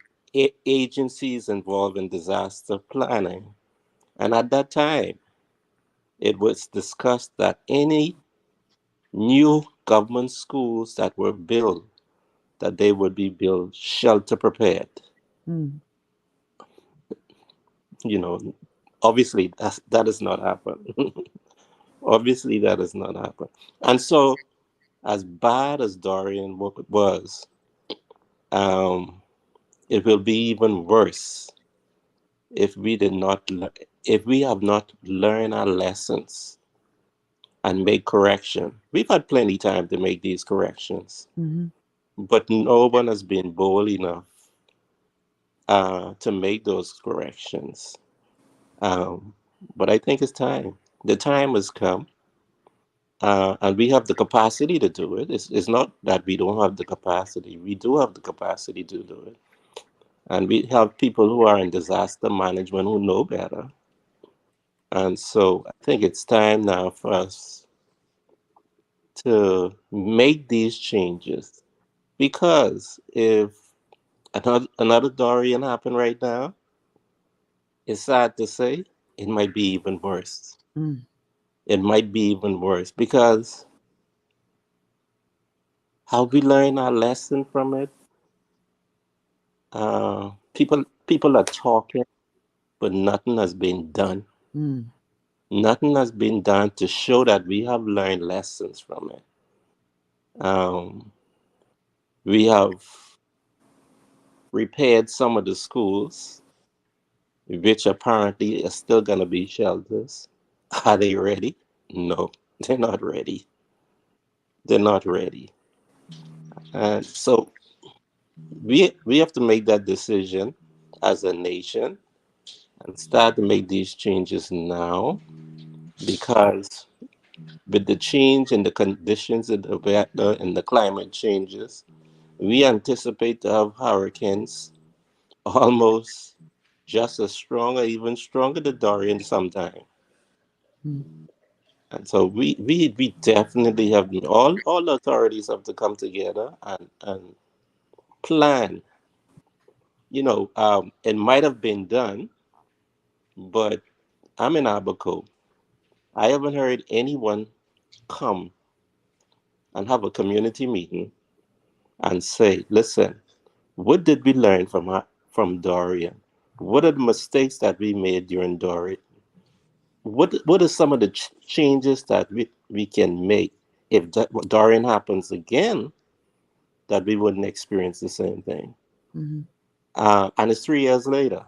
agencies involved in disaster planning. And at that time, it was discussed that any new government schools that were built, that they would be built shelter prepared. Mm. You know, obviously that does not happen. Obviously that does not happen. And so, as bad as Dorian was, um, it will be even worse if we did not, if we have not learned our lessons and make correction. We've had plenty time to make these corrections, Mm-hmm. but no one has been bold enough to make those corrections. Um, but I think it's time. The time has come, and we have the capacity to do it. It's not that we don't have the capacity. We do have the capacity to do it. And we have people who are in disaster management who know better. And so I think it's time now for us to make these changes. Because if another Dorian happen right now, it's sad to say, it might be even worse. Mm. It might be even worse because how we learn our lesson from it. People are talking, but nothing has been done. Mm. Nothing has been done to show that we have learned lessons from it. Um, we have repaired some of the schools, which apparently are still going to be shelters. Are they ready? No, they're not ready. They're not ready. And so we have to make that decision as a nation and start to make these changes now because with the change in the conditions in the weather and the climate changes, we anticipate to have hurricanes almost just as strong or even stronger than Dorian sometime. Mm. And so we definitely have all authorities have to come together and plan. It might have been done, but I'm in Abaco. I haven't heard anyone come and have a community meeting and say, listen, what did we learn from Dorian? What are the mistakes that we made during Dorian? What are some of the changes that we can make if Dorian happens again, that we wouldn't experience the same thing? Mm-hmm. And it's 3 years later.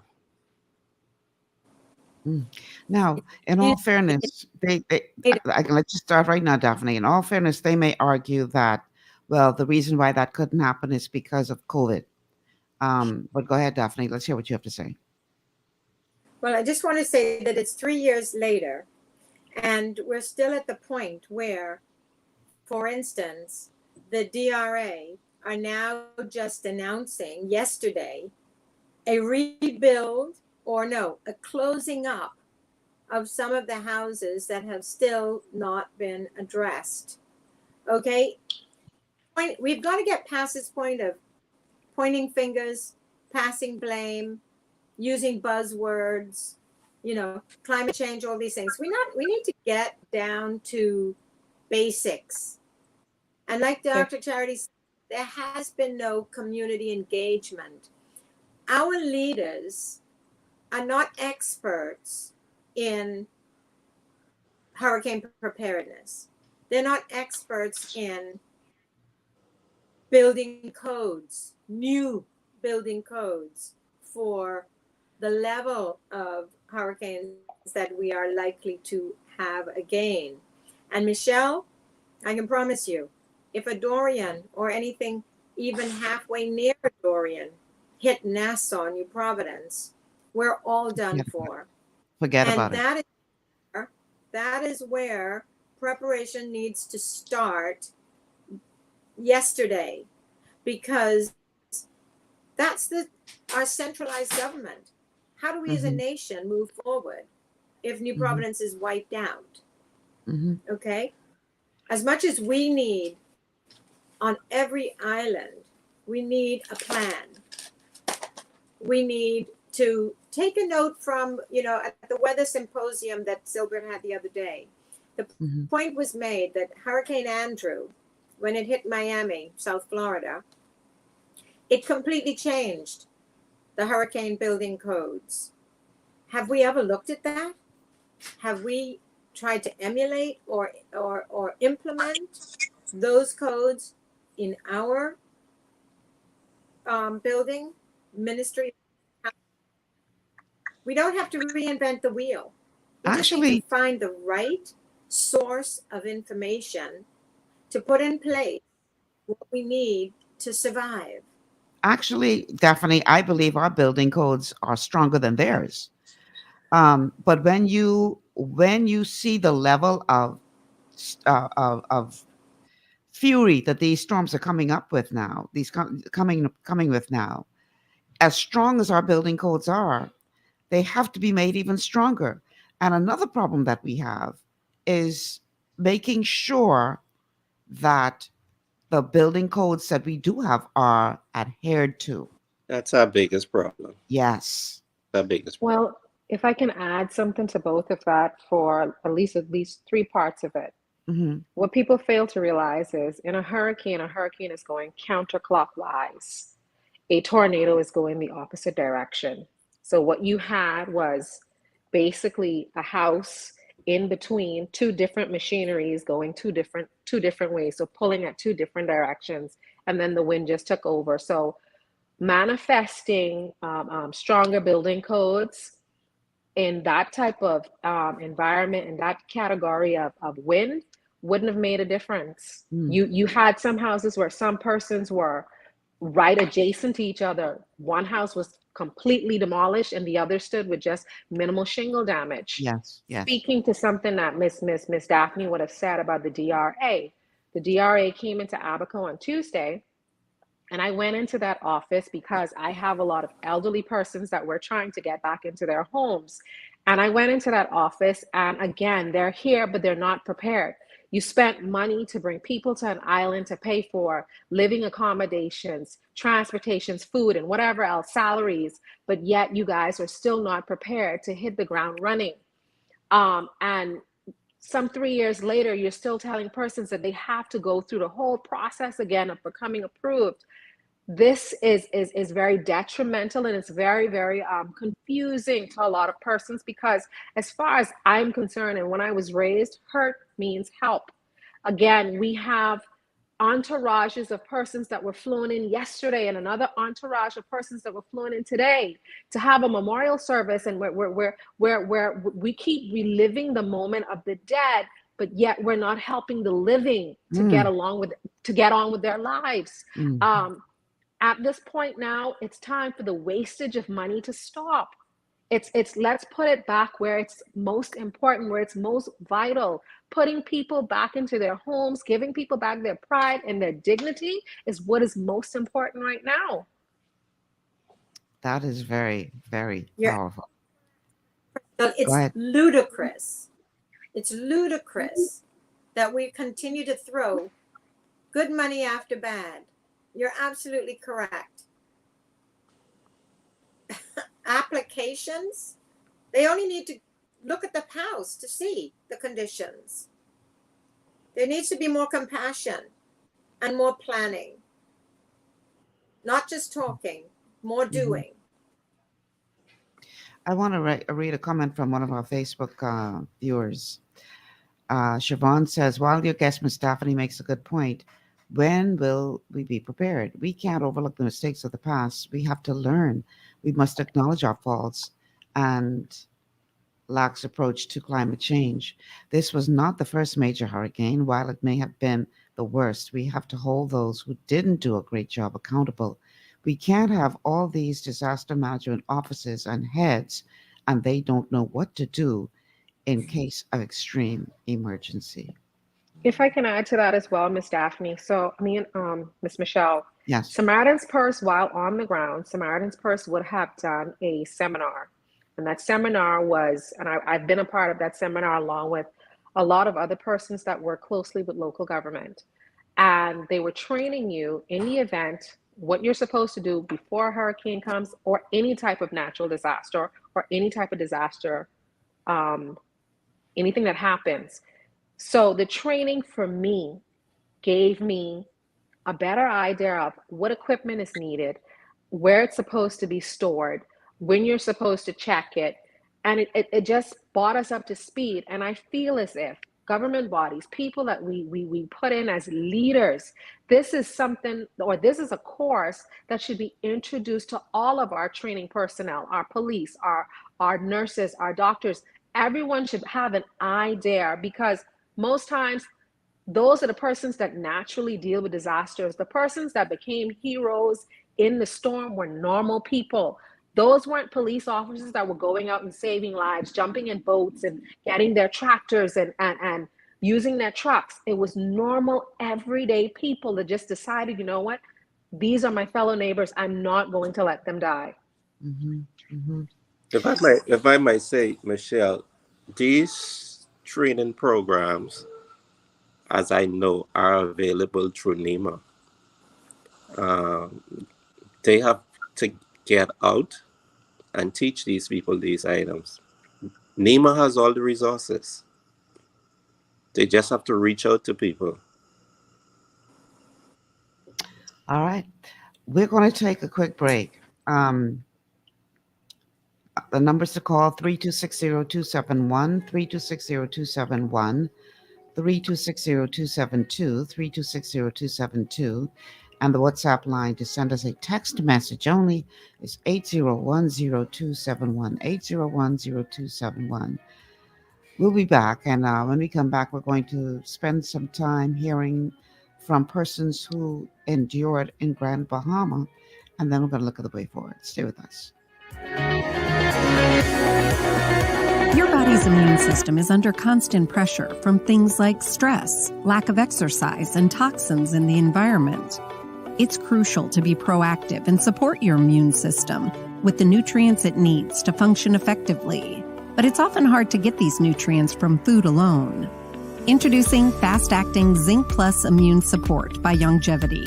Mm. Now, in all fairness, I can let you start right now, Daphne. In all fairness, they may argue that Well, the reason why that couldn't happen is because of COVID. But go ahead, Daphne. Let's hear what you have to say. Well, I just want to say that it's 3 years later, and we're still at the point where, for instance, the DRA are now just announcing yesterday a rebuild, or no, a closing up of some of the houses that have still not been addressed. Okay? We've got to get past this point of pointing fingers, passing blame, using buzzwords, climate change, all these things. We need to get down to basics. And like Dr. Charity said, there has been no community engagement. Our leaders are not experts in hurricane preparedness. They're not experts in building codes, new building codes for the level of hurricanes that we are likely to have again. And Michelle, I can promise you, if a Dorian or anything even halfway near a Dorian hit Nassau, New Providence, we're all done for. Forget about it. And that is where preparation needs to start yesterday, because that's our centralized government. How do we as a nation move forward if New Providence is wiped out? Okay? As much as we need on every island, we need a plan. We need to take a note from, at the weather symposium that Silbert had the other day. The point was made that Hurricane Andrew, when it hit Miami, South Florida, it completely changed the hurricane building codes. Have we ever looked at that? Have we tried to emulate or implement those codes in our building ministry? We don't have to reinvent the wheel. We just need to find the right source of information to put in place what we need to survive. Actually, Daphne, I believe our building codes are stronger than theirs. But when you see the level of fury that these storms are coming up with now, coming with now, as strong as our building codes are, they have to be made even stronger. And another problem that we have is making sure that the building codes that we do have are adhered to. That's our biggest problem. Yes. Our biggest problem. Well, if I can add something to both of that for at least three parts of it. What people fail to realize is in a hurricane is going counterclockwise. A tornado is going the opposite direction. So what you had was basically a house in between two different machineries going two different ways, so pulling at two different directions, and then the wind just took over. So manifesting stronger building codes in that type of environment, in that category of wind, wouldn't have made a difference. You had some houses where some persons were right adjacent to each other. One house was completely demolished and the other stood with just minimal shingle damage. Yes. Speaking to something that Miss Daphne would have said about the DRA. The DRA came into Abaco on Tuesday, and I went into that office because I have a lot of elderly persons that were trying to get back into their homes. And I went into that office, and again, they're here, but they're not prepared. You spent money to bring people to an island to pay for living accommodations, transportations, food, and whatever else, salaries, but yet you guys are still not prepared to hit the ground running. And some 3 years later, you're still telling persons that they have to go through the whole process again of becoming approved. This is very detrimental, and it's very, very confusing to a lot of persons, because as far as I'm concerned, and when I was raised, hurt means help. Again, we have entourages of persons that were flown in yesterday and another entourage of persons that were flown in today to have a memorial service, and where we keep reliving the moment of the dead, but yet we're not helping the living to get on with their lives. At this point now, it's time for the wastage of money to stop. It's let's put it back where it's most important, where it's most vital. Putting people back into their homes, giving people back their pride and their dignity is what is most important right now. That is very, very powerful. So it's ludicrous. It's ludicrous that we continue to throw good money after bad. You're absolutely correct. Applications, they only need to look at the house to see the conditions. There needs to be more compassion and more planning. Not just talking, more doing. I want to read a comment from one of our Facebook viewers. Siobhan says, while your guest, Ms. Daphne, makes a good point, when will we be prepared? We can't overlook the mistakes of the past. We have to learn. We must acknowledge our faults and lax approach to climate change. This was not the first major hurricane. While it may have been the worst, we have to hold those who didn't do a great job accountable. We can't have all these disaster management offices and heads, and they don't know what to do in case of extreme emergency. If I can add to that as well, Ms. Daphne. So, Ms. Michelle, yes. Samaritan's Purse, while on the ground, Samaritan's Purse would have done a seminar. And that seminar was, and I've been a part of that seminar along with a lot of other persons that work closely with local government. And they were training you in the event what you're supposed to do before a hurricane comes or any type of natural disaster or any type of disaster, anything that happens. So the training for me gave me a better idea of what equipment is needed, where it's supposed to be stored, when you're supposed to check it. And it just brought us up to speed. And I feel as if government bodies, people that we put in as leaders, this is something, or this is a course that should be introduced to all of our training personnel, our police, our nurses, our doctors. Everyone should have an idea, because most times those are the persons that naturally deal with disasters. The persons that became heroes in the storm were normal people. Those weren't police officers that were going out and saving lives, jumping in boats and getting their tractors and using their trucks. It was normal, everyday people that just decided, you know what, these are my fellow neighbors. I'm not going to let them die. Mm-hmm. Mm-hmm. If I might say, Michelle, these training programs, as I know, are available through NEMA. They have to get out and teach these people these items. NEMA has all the resources. They just have to reach out to people. All right. We're going to take a quick break. The numbers to call, 3260271, 3260271, 3260272, 3260272, and the WhatsApp line to send us a text message only is 8010271, 8010271. We'll be back, and when we come back, we're going to spend some time hearing from persons who endured in Grand Bahama, and then we're going to look at the way forward. Stay with us. Your body's immune system is under constant pressure from things like stress, lack of exercise, and toxins in the environment. It's crucial to be proactive and support your immune system with the nutrients it needs to function effectively. But it's often hard to get these nutrients from food alone. Introducing fast-acting Zinc Plus Immune Support by Longevity.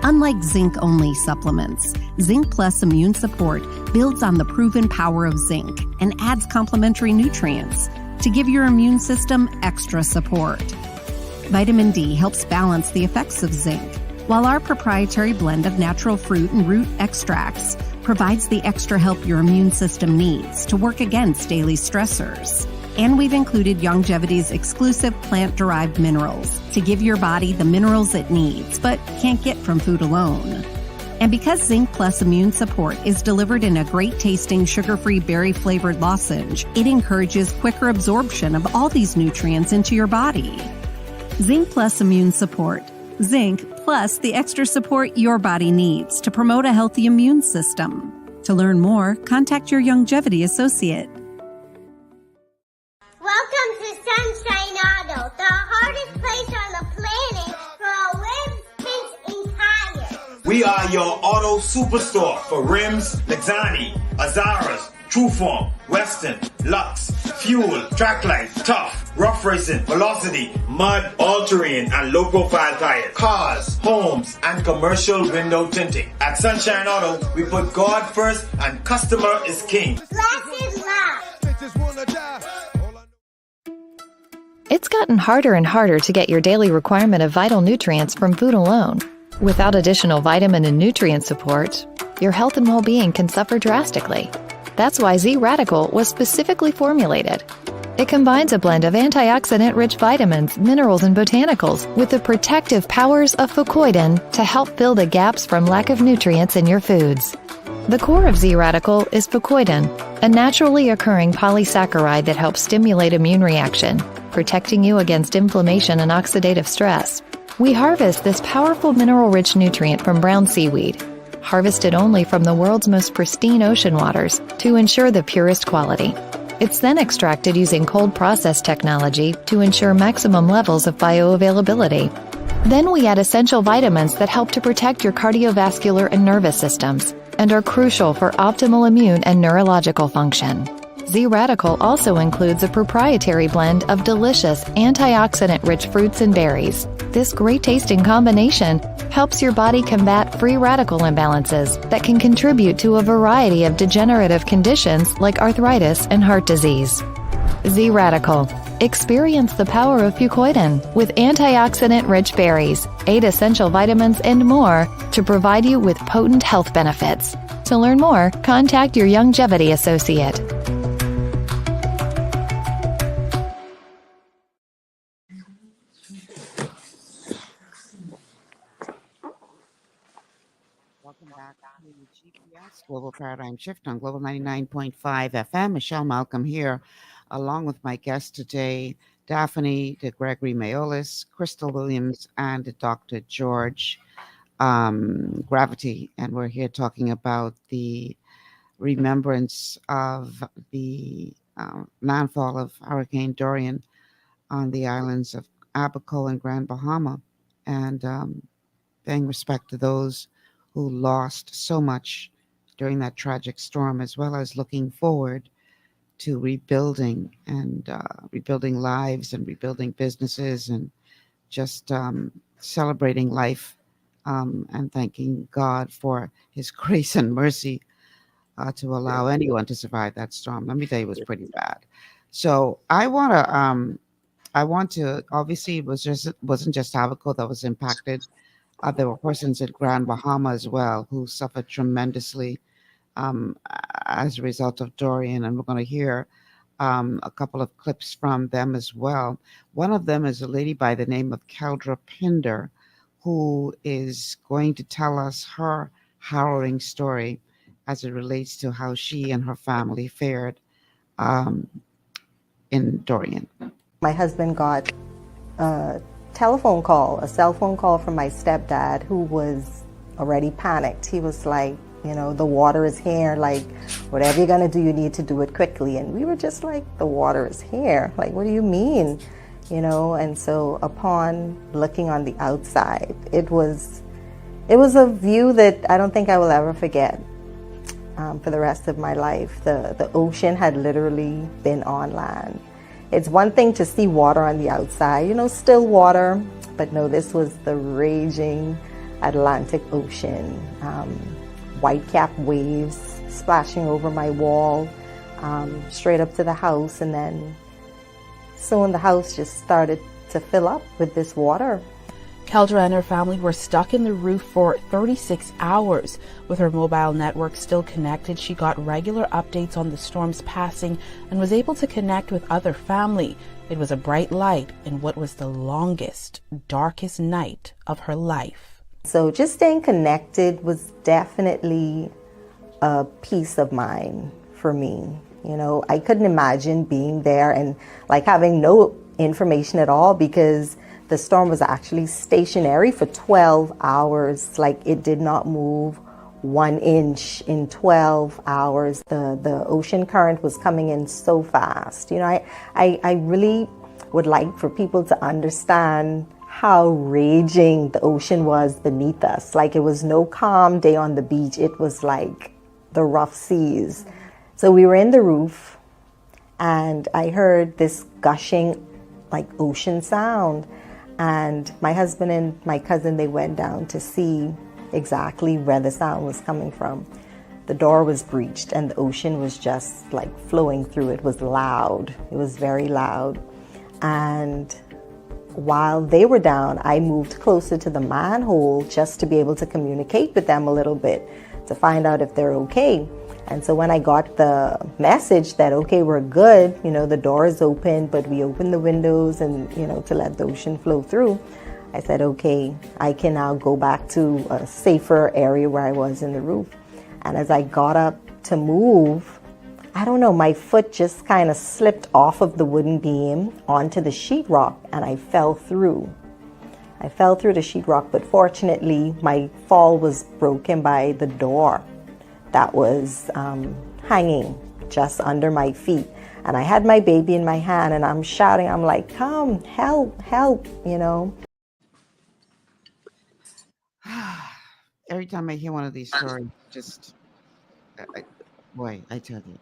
Unlike zinc-only supplements, Zinc Plus Immune Support builds on the proven power of zinc and adds complementary nutrients to give your immune system extra support. Vitamin D helps balance the effects of zinc, while our proprietary blend of natural fruit and root extracts provides the extra help your immune system needs to work against daily stressors. And we've included Longevity's exclusive plant-derived minerals to give your body the minerals it needs but can't get from food alone. And because Zinc Plus Immune Support is delivered in a great-tasting, sugar-free, berry-flavored lozenge, it encourages quicker absorption of all these nutrients into your body. Zinc Plus Immune Support. Zinc plus the extra support your body needs to promote a healthy immune system. To learn more, contact your longevity associate. Welcome to Sunshine Auto, the hardest place on the planet for rims, paints, and tires. We are your auto superstore for rims, Lexani, Azaras, Trueform, Western, Lux, Fuel, Trackline, Tough, Rough Racing, Velocity, Mud, All-Terrain, and low-profile tires. Cars, homes, and commercial window tinting. At Sunshine Auto, we put God first and customer is king. Blessed love. It's gotten harder and harder to get your daily requirement of vital nutrients from food alone. Without additional vitamin and nutrient support, your health and well-being can suffer drastically. That's why Z-Radical was specifically formulated. It combines a blend of antioxidant-rich vitamins, minerals, and botanicals with the protective powers of fucoidan to help fill the gaps from lack of nutrients in your foods. The core of Z-Radical is fucoidan, a naturally occurring polysaccharide that helps stimulate immune reaction, protecting you against inflammation and oxidative stress. We harvest this powerful mineral-rich nutrient from brown seaweed, harvested only from the world's most pristine ocean waters to ensure the purest quality. It's then extracted using cold process technology to ensure maximum levels of bioavailability. Then we add essential vitamins that help to protect your cardiovascular and nervous systems and are crucial for optimal immune and neurological function. Z-Radical also includes a proprietary blend of delicious antioxidant-rich fruits and berries. This great-tasting combination helps your body combat free radical imbalances that can contribute to a variety of degenerative conditions like arthritis and heart disease. Z-Radical. Experience the power of fucoidan with antioxidant-rich berries, 8 essential vitamins, and more to provide you with potent health benefits. To learn more, contact your longevity associate. Welcome back to GPS Global Paradigm Shift on Global 99.5 FM. Michelle Malcolm here, along with my guest today, Daphne de Gregory Mayolis, Crystal Williams, and Dr. George Gravity. And we're here talking about the remembrance of the landfall of Hurricane Dorian on the islands of Abaco and Grand Bahama, and paying respect to those who lost so much during that tragic storm, as well as looking forward to rebuilding and rebuilding lives and rebuilding businesses and just celebrating life and thanking God for his grace and mercy to allow anyone to survive that storm. Let me tell you, it was pretty bad. So I want to obviously it wasn't just Abaco that was impacted. There were persons at Grand Bahama as well who suffered tremendously as a result of Dorian, and we're going to hear a couple of clips from them as well. One of them is a lady by the name of Keldra Pinder, who is going to tell us her harrowing story as it relates to how she and her family fared in Dorian. My husband got a telephone call, a cell phone call from my stepdad, who was already panicked. He was like, you know, the water is here, like, whatever you're gonna do, you need to do it quickly. And we were just like, the water is here? Like, what do you mean? You know, and so upon looking on the outside, it was a view that I don't think I will ever forget for the rest of my life. The ocean had literally been on land. It's one thing to see water on the outside, you know, still water, but no, this was the raging Atlantic Ocean. White-capped waves splashing over my wall, straight up to the house, and then soon the house just started to fill up with this water. Keldra and her family were stuck in the roof for 36 hours. With her mobile network still connected, she got regular updates on the storm's passing and was able to connect with other family. It was a bright light in what was the longest, darkest night of her life. So just staying connected was definitely a peace of mind for me. You know, I couldn't imagine being there and like having no information at all, because the storm was actually stationary for 12 hours. Like, it did not move 1 inch in 12 hours. The ocean current was coming in so fast. You know, I really would like for people to understand how raging the ocean was beneath us. Like, it was no calm day on the beach. It was like the rough seas. So we were in the roof and I heard this gushing like ocean sound, and my husband and my cousin, they went down to see exactly where the sound was coming from. The door was breached and the ocean was just like flowing through. It was loud. It was very loud. And while they were down, I moved closer to the manhole just to be able to communicate with them a little bit to find out if they're okay. And so when I got the message that, okay, we're good, you know, the door is open, but we opened the windows and, you know, to let the ocean flow through, I said, okay, I can now go back to a safer area where I was in the roof. And as I got up to move, I don't know, my foot just kind of slipped off of the wooden beam onto the sheetrock and I fell through. I fell through the sheetrock, but fortunately my fall was broken by the door that was hanging just under my feet. And I had my baby in my hand and I'm shouting, I'm like, come, help, help, you know. Every time I hear one of these stories, just, boy, I tell you.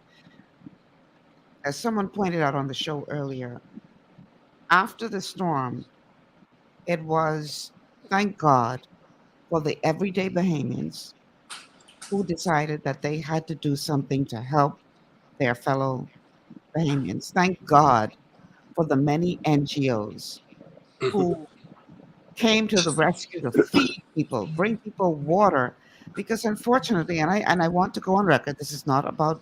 As someone pointed out on the show earlier, after the storm, it was, thank God, for the everyday Bahamians who decided that they had to do something to help their fellow Bahamians. Thank God for the many NGOs who came to the rescue to feed people, bring people water, because unfortunately, and I want to go on record, this is not about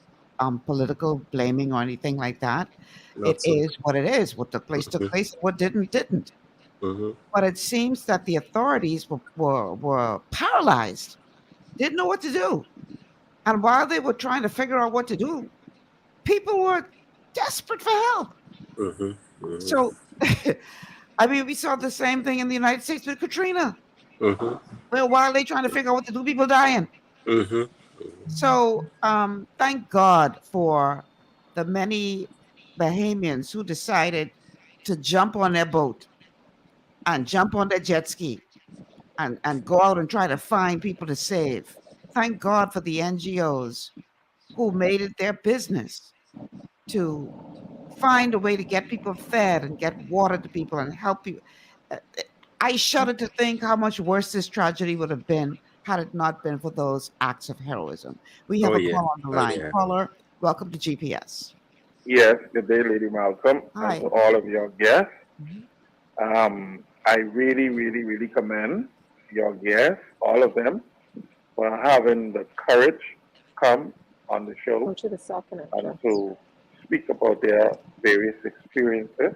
political blaming or anything like that. It Not so. is what it is. What took place, what didn't. But it seems that the authorities were paralyzed, didn't know what to do. And while they were trying to figure out what to do, people were desperate for help. So, I mean, we saw the same thing in the United States with Katrina. Well, while they trying to figure out what to do, people dying. So, thank God for the many Bahamians who decided to jump on their boat and jump on their jet ski and go out and try to find people to save. Thank God for the NGOs who made it their business to find a way to get people fed and get water to people and help people. I shudder to think how much worse this tragedy would have been had it not been for those acts of heroism. We have a call on the line. Caller, welcome to GPS. Yes, good day, Lady Malcolm, Hi. and to all of your guests. I really, really, really commend your guests, all of them, for having the courage to come on the show and to speak about their various experiences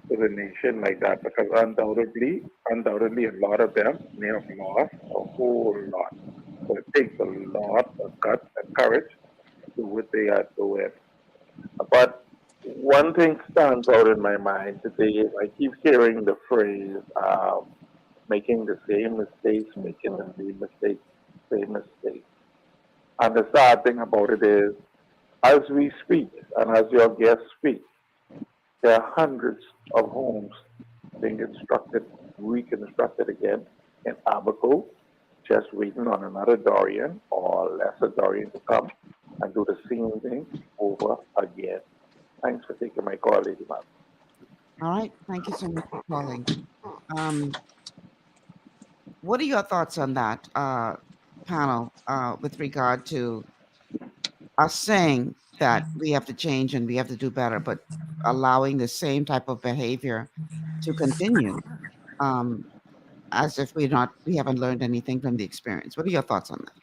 to the nation like that, because undoubtedly, a lot of them may have lost a whole lot. So it takes a lot of guts and courage to do what they are doing. But one thing stands out in my mind today. I keep hearing the phrase, making the same mistakes, making the same mistakes. And the sad thing about it is, as we speak, and as your guests speak, there are hundreds of homes being reconstructed again in Abaco, just waiting on another Dorian or lesser Dorian to come and do the same thing over again. Thanks for taking my call, Lady Mark. All right. Thank you so much for calling. What are your thoughts on that, panel, with regard to us saying that we have to change and we have to do better, but allowing the same type of behavior to continue, as if we haven't learned anything from the experience? What are your thoughts on that?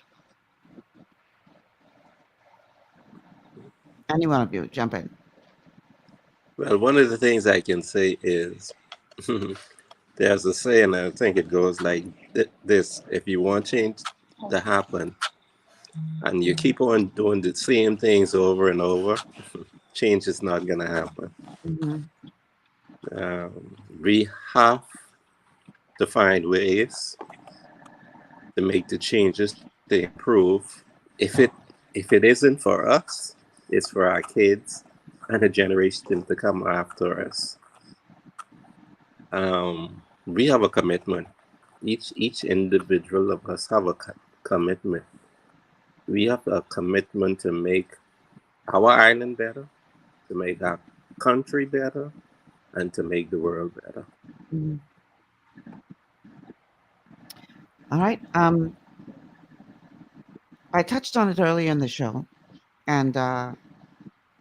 Any one of you, jump in. Well, one of the things I can say is There's a saying, I think it goes like this: if you want change to happen, and you keep on doing the same things over and over, change is not going to happen. We have to find ways to make the changes to improve. If it isn't for us, it's for our kids and the generation to come after us. We have a commitment. Each individual of us have a commitment. We have a commitment to make our island better, to make our country better, and to make the world better. All right. I touched on it earlier in the show, and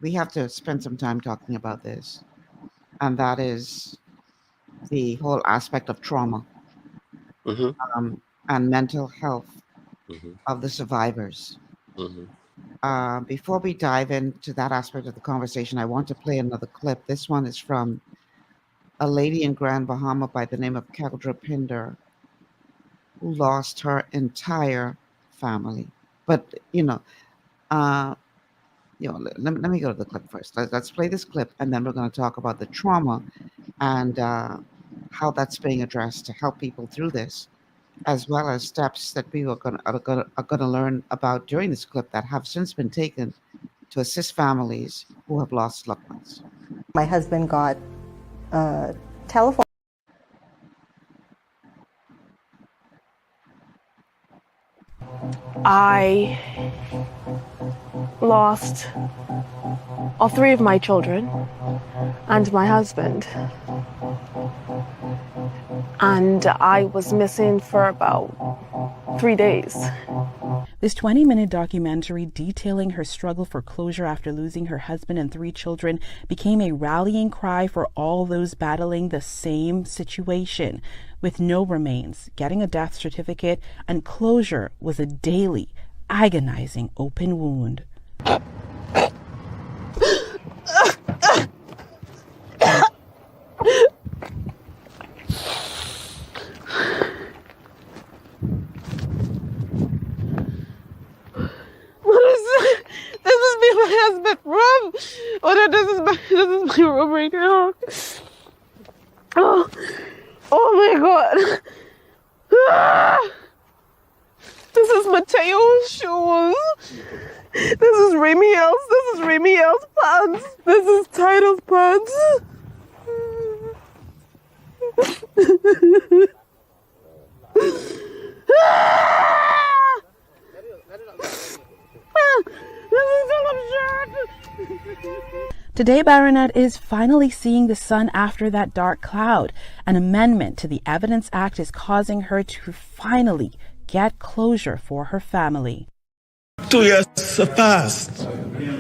we have to spend some time talking about this, and that is the whole aspect of trauma and mental health of the survivors. Before we dive into that aspect of the conversation, I want to play another clip. This one is from a lady in Grand Bahama by the name of Keldra Pinder, who lost her entire family. But let me go to the clip first. Let's play this clip, and then we're going to talk about the trauma and how that's being addressed to help people through this, as well as steps that we are going to learn about during this clip that have since been taken to assist families who have lost loved ones. My husband got a telephone. I lost all three of my children and my husband. And I was missing for about 3 days. This 20-minute documentary detailing her struggle for closure after losing her husband and 3 children became a rallying cry for all those battling the same situation. With no remains, getting a death certificate and closure was a daily, agonizing open wound. This is me, my husband room. This is my room right now. Oh my God. This is Mateo's shoes. This is Ramiel's pants. This is Title's pants. Today, Baronet is finally seeing the sun after that dark cloud. An amendment to the Evidence Act is causing her to finally get closure for her family. 2 years have passed,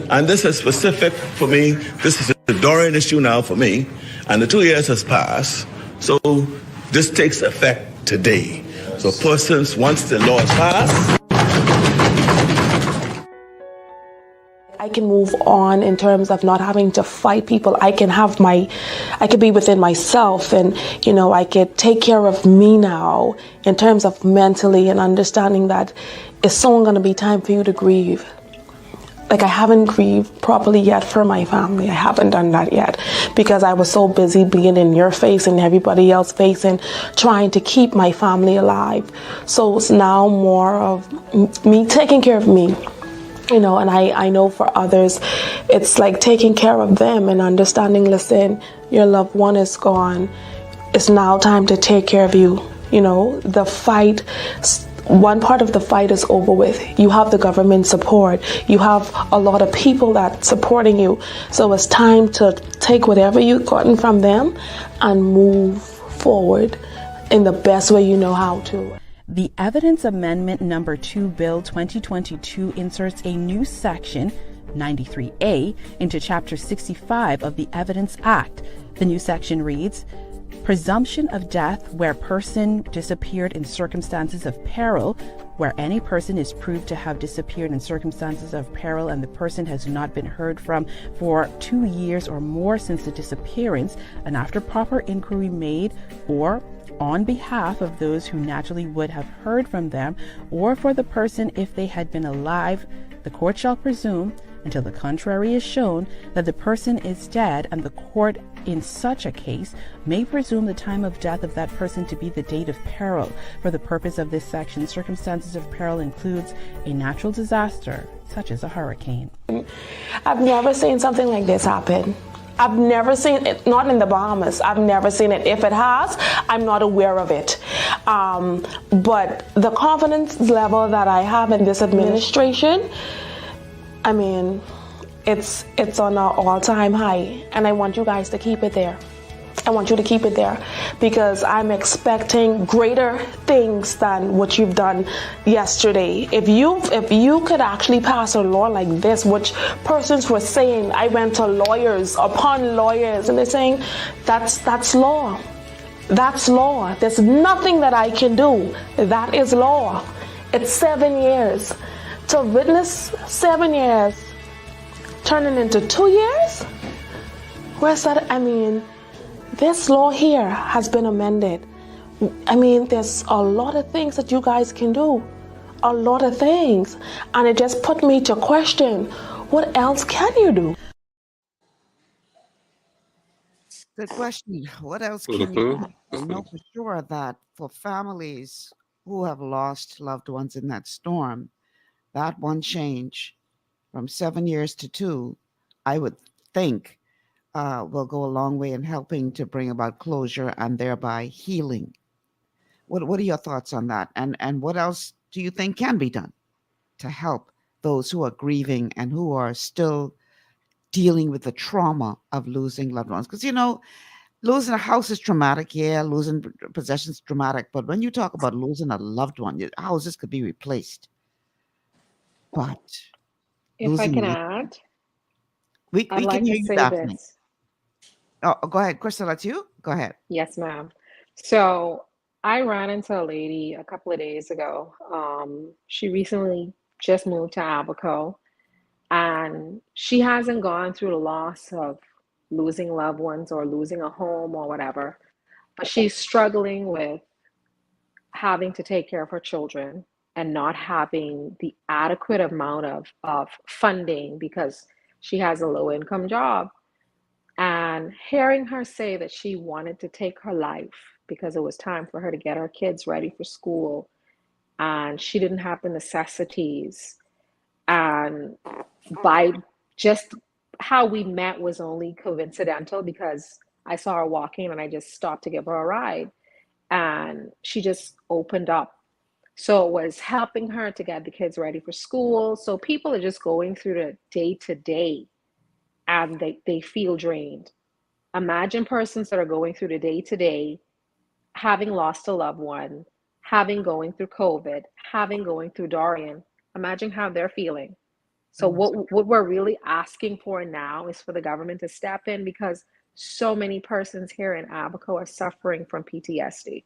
and this is specific for me. This is a Dorian issue now for me, and the 2 years has passed, so this takes effect today. So persons, once the law is passed, I can move on in terms of not having to fight people. I can be within myself, and I could take care of me now in terms of mentally and understanding that it's soon going to be time for you to grieve. Like, I haven't grieved properly yet for my family. I haven't done that yet because I was so busy being in your face and everybody else's face and trying to keep my family alive. So it's now more of me taking care of me. And I know for others, it's like taking care of them and understanding, listen, your loved one is gone. It's now time to take care of you. The fight, one part of the fight is over with. You have the government support. You have a lot of people that supporting you. So it's time to take whatever you've gotten from them and move forward in the best way you know how to. The Evidence Amendment Number 2 Bill 2022 inserts a new section, 93A, into Chapter 65 of the Evidence Act. The new section reads, presumption of death where person disappeared in circumstances of peril where any person is proved to have disappeared in circumstances of peril and the person has not been heard from for 2 years or more since the disappearance, and after proper inquiry made or on behalf of those who naturally would have heard from them, or for the person if they had been alive, the court shall presume, until the contrary is shown, that the person is dead, and the court in such a case may presume the time of death of that person to be the date of peril. For the purpose of this section, circumstances of peril includes a natural disaster, such as a hurricane. I've never seen something like this happen. I've never seen it, not in the Bahamas. I've never seen it. If it has, I'm not aware of it. But the confidence level that I have in this administration, I mean, it's on an all-time high, and I want you guys to keep it there. I want you to keep it there because I'm expecting greater things than what you've done yesterday. If you could actually pass a law like this, which persons were saying, I went to lawyers upon lawyers, and they're saying that's law. That's law. There's nothing that I can do. That is law. It's 7 years. To witness 7 years turning into 2 years? Where's that? I mean, this law here has been amended. I mean, there's a lot of things that you guys can do. A lot of things. And it just put me to question, what else can you do? Good question. What else can you do? I know for sure that for families who have lost loved ones in that storm, that one change from 7 years to 2, I would think will go a long way in helping to bring about closure and thereby healing. What are your thoughts on that? And what else do you think can be done to help those who are grieving and who are still dealing with the trauma of losing loved ones? Because, losing a house is traumatic. Yeah, losing possessions is traumatic. But when you talk about losing a loved one, your houses could be replaced. But if I can add, we I'd can like hear to you, say Daphne. this. Oh, go ahead, Crystal. That's you. Go ahead. Yes, ma'am. So I ran into a lady a couple of days ago. She recently just moved to Abaco, and she hasn't gone through the loss of losing loved ones or losing a home or whatever, but she's struggling with having to take care of her children and not having the adequate amount of funding because she has a low income job. And hearing her say that she wanted to take her life because it was time for her to get her kids ready for school and she didn't have the necessities, and by just how we met was only coincidental because I saw her walking and I just stopped to give her a ride, and she just opened up. So it was helping her to get the kids ready for school. So people are just going through the day to day and they feel drained. Imagine persons that are going through the day to day, having lost a loved one, having going through COVID, having going through Dorian. Imagine how they're feeling. So what we're really asking for now is for the government to step in because so many persons here in Abaco are suffering from PTSD.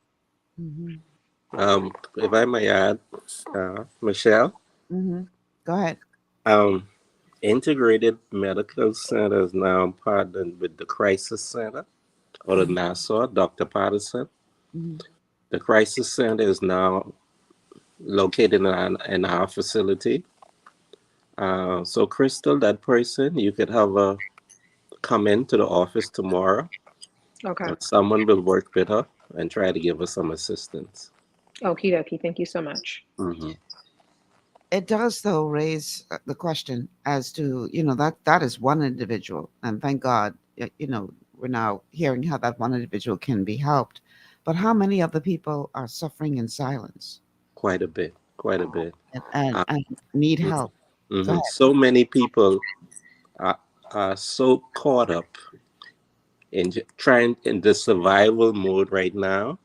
If I may add, Michelle. Go ahead. Integrated Medical Center is now partnered with the Crisis Center out of Nassau, Dr. Patterson. The Crisis Center is now located in our facility. So Crystal, that person, you could have her come into the office tomorrow. Okay. And someone will work with her and try to give her some assistance. Okie dokie. Thank you so much. It does, though, raise the question as to, that is one individual. And thank God, we're now hearing how that one individual can be helped. But how many other people are suffering in silence? Quite a bit. And need help. So many people are so caught up in trying in the survival mode right now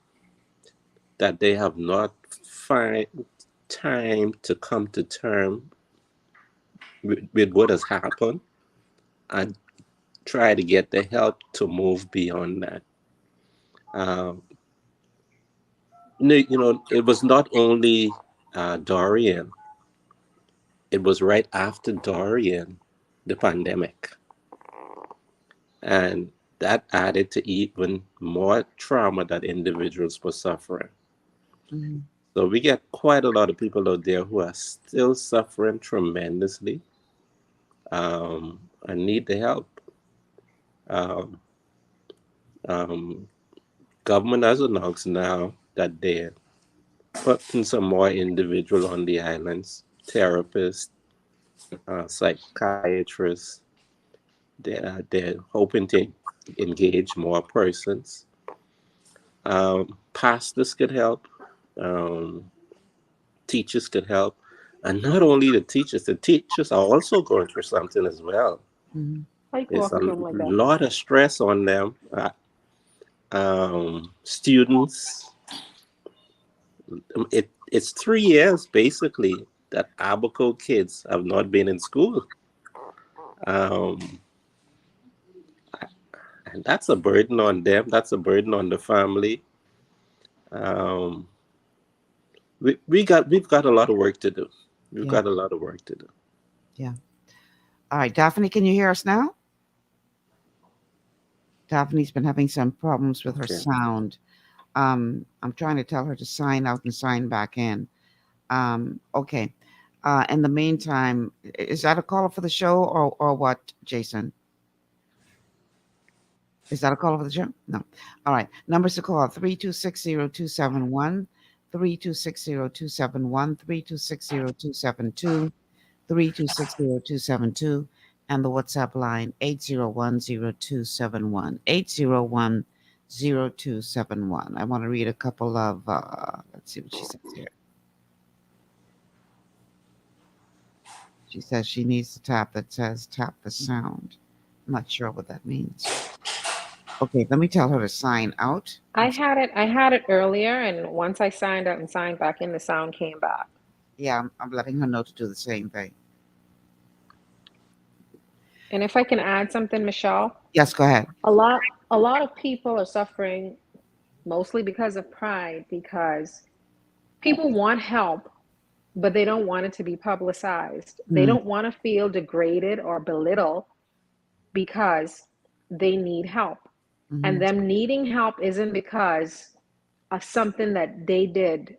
that they have not found time to come to terms with what has happened and try to get the help to move beyond that. It was not only Dorian. It was right after Dorian, the pandemic. And that added to even more trauma that individuals were suffering. Mhm. So we get quite a lot of people out there who are still suffering tremendously and need the help. Um, um, Government has announced now that they're putting some more individual on the islands, therapists, psychiatrists. They're hoping to engage more persons. Pastors could help. Um, Teachers could help. And not only the teachers are also going through something as well. Mhm. There's a lot of stress on them. Students, it's 3 years basically that Abaco kids have not been in school. And that's a burden on them. That's a burden on the family. Um, we've got a lot of work to do. We've Yeah. got a lot of work to do. Yeah. All right, Daphne, can you hear us now? Daphne's been having some problems with her Okay. sound. I'm trying to tell her to sign out and sign back in. Okay. In the meantime, is that a caller for the show or what, Jason? Is that a caller for the show? No. All right. Numbers to call 3260271, 3260271, 3260272, 3260272, and the WhatsApp line 8010271, 8010271. I want to read a couple of, let's see what she says here. She says she needs the tab that says tap the sound. I'm not sure what that means. Okay, let me tell her to sign out. I had it earlier, and once I signed out and signed back in, the sound came back. Yeah, I'm letting her know to do the same thing. And if I can add something, Michelle, Yes, go ahead. a lot of people are suffering mostly because of pride, because people want help, but they don't want it to be publicized. They don't want to feel degraded or belittled because they need help. And them needing help isn't because of something that they did.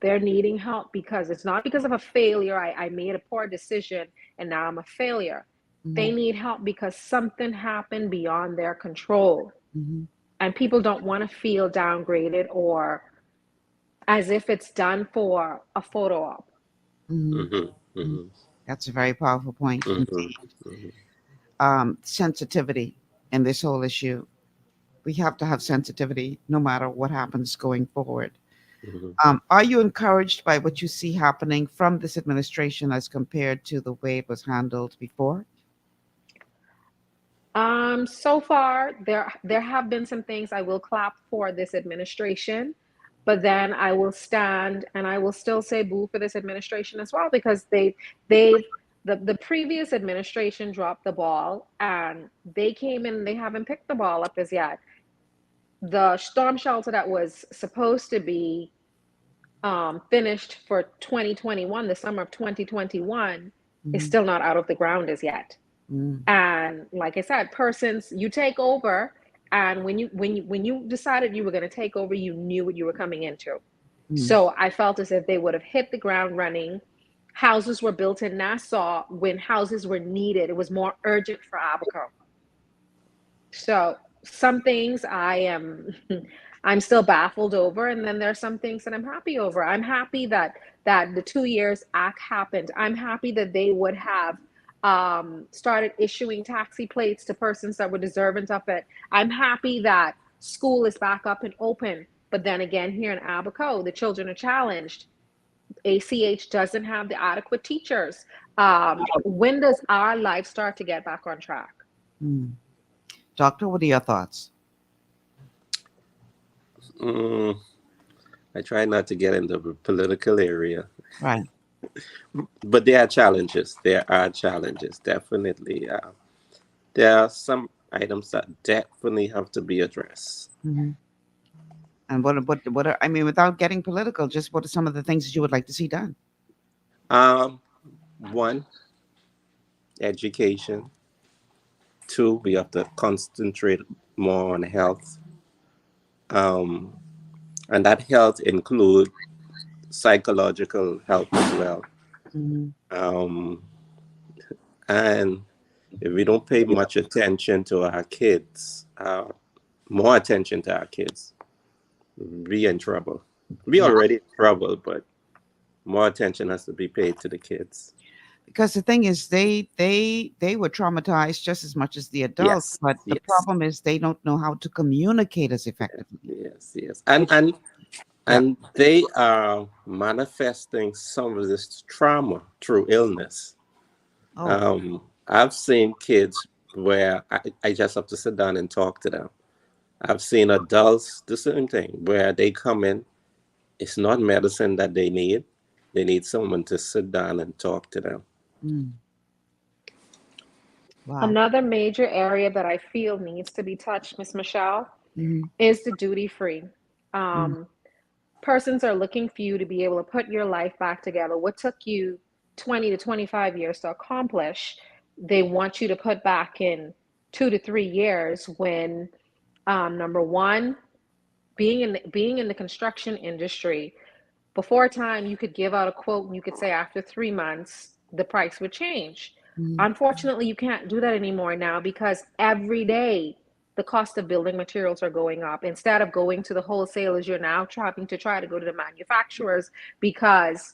They're needing help because it's not because of a failure. I made a poor decision and now I'm a failure. They need help because something happened beyond their control. And people don't want to feel downgraded or as if it's done for a photo op. That's a very powerful point. Mm-hmm. Sensitivity in this whole issue. We have to have sensitivity no matter what happens going forward. Are you encouraged by what you see happening from this administration as compared to the way it was handled before? So far, there have been some things I will clap for this administration, but then I will stand and I will still say boo for this administration as well, because the previous administration dropped the ball and they came in and they haven't picked the ball up as yet. The storm shelter that was supposed to be finished for 2021, the summer of 2021, is still not out of the ground as yet. And like I said, persons, you take over, and when you decided you were going to take over, you knew what you were coming into. So I felt as if they would have hit the ground running. Houses were built in Nassau when houses were needed. It was more urgent for Abaco. So some things I'm still baffled over, and then there are some things that I'm happy over. I'm happy that the 2 years act happened. I'm happy that they would have started issuing taxi plates to persons that were deserving of it. I'm happy that school is back up and open. But then again, here in Abaco, the children are challenged. ACH doesn't have the adequate teachers. When does our life start to get back on track? Doctor, what are your thoughts? I try not to get into the political area. Right. But there are challenges. There are challenges, definitely. There are some items that definitely have to be addressed. And what are, I mean, without getting political, just what are some of the things that you would like to see done? One, education. Two, we have to concentrate more on health. Um, and that health include psychological health as well. Mhm. And if we don't pay much attention to our kids, more attention to our kids, we in trouble. We Yeah. already in trouble, but more attention has to be paid to the kids. Because the thing is, they were traumatized just as much as the adults, Yes, but the yes, problem is they don't know how to communicate as effectively. yes. And they are manifesting some of this trauma through illness. Oh. I've seen kids where I just have to sit down and talk to them. I've seen adults, the same thing, where they come in, it's not medicine that they need someone to sit down and talk to them. Mm. Wow. Another major area that I feel needs to be touched, Miss Michelle, Mhm. is the duty free. Mm. Persons are looking for you to be able to put your life back together. What took you 20 to 25 years to accomplish, they want you to put back in 2 to 3 years when, number one, being in the construction industry, before a time you could give out a quote and you could say after 3 months the price would change. Mhm. Unfortunately, you can't do that anymore now because every day the cost of building materials are going up. Instead of going to the wholesalers, you're now trying to go to the manufacturers because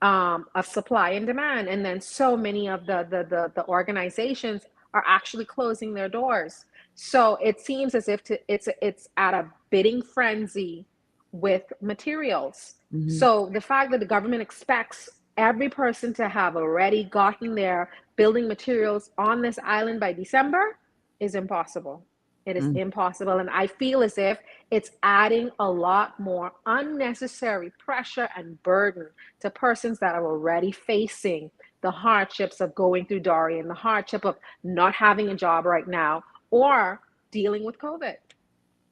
of supply and demand. And then so many of the organizations are actually closing their doors. So it seems as if it's at a bidding frenzy with materials. Mhm. So the fact that the government expects every person to have already gotten their building materials on this island by December is impossible. It is impossible. And I feel as if it's adding a lot more unnecessary pressure and burden to persons that are already facing the hardships of going through Dorian, the hardship of not having a job right now, or dealing with COVID.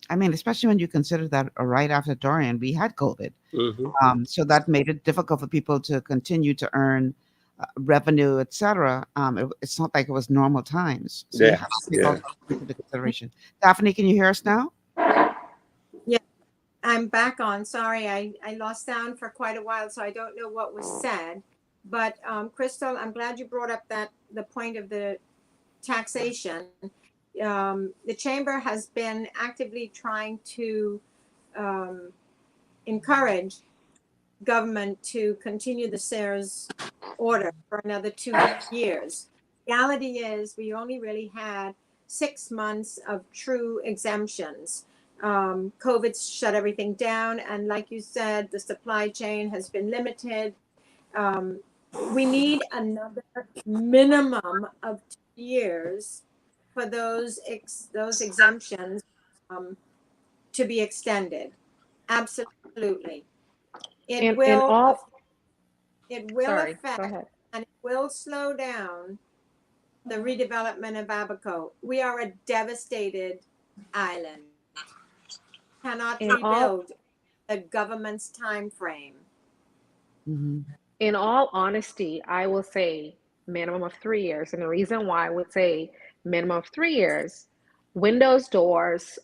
I mean, especially when you consider that right after Dorian, we had COVID. Mm-hmm. So that made it difficult for people to continue to earn revenue, etc. It's not like it was normal times. So you have Yes, to take all yeah. that into consideration. Daphne, can you hear us now? Yeah, I'm back on. Sorry, I lost sound for quite a while, so I don't know what was said. But Crystal, I'm glad you brought up the point of the taxation. The chamber has been actively trying to encourage government to continue the SARS order for another 2 years. Reality is we only really had 6 months of true exemptions. COVID shut everything down, and like you said, the supply chain has been limited. We need another minimum of 2 years for those exemptions to be extended. Absolutely, it In will all, sorry, go affect ahead. and it will slow down the redevelopment of Abaco. We are a devastated island. Cannot In all rebuild the government's time frame. Mhm. in all honesty, I will say minimum of 3 years. And the reason why I would say minimum of 3 years, windows, doors,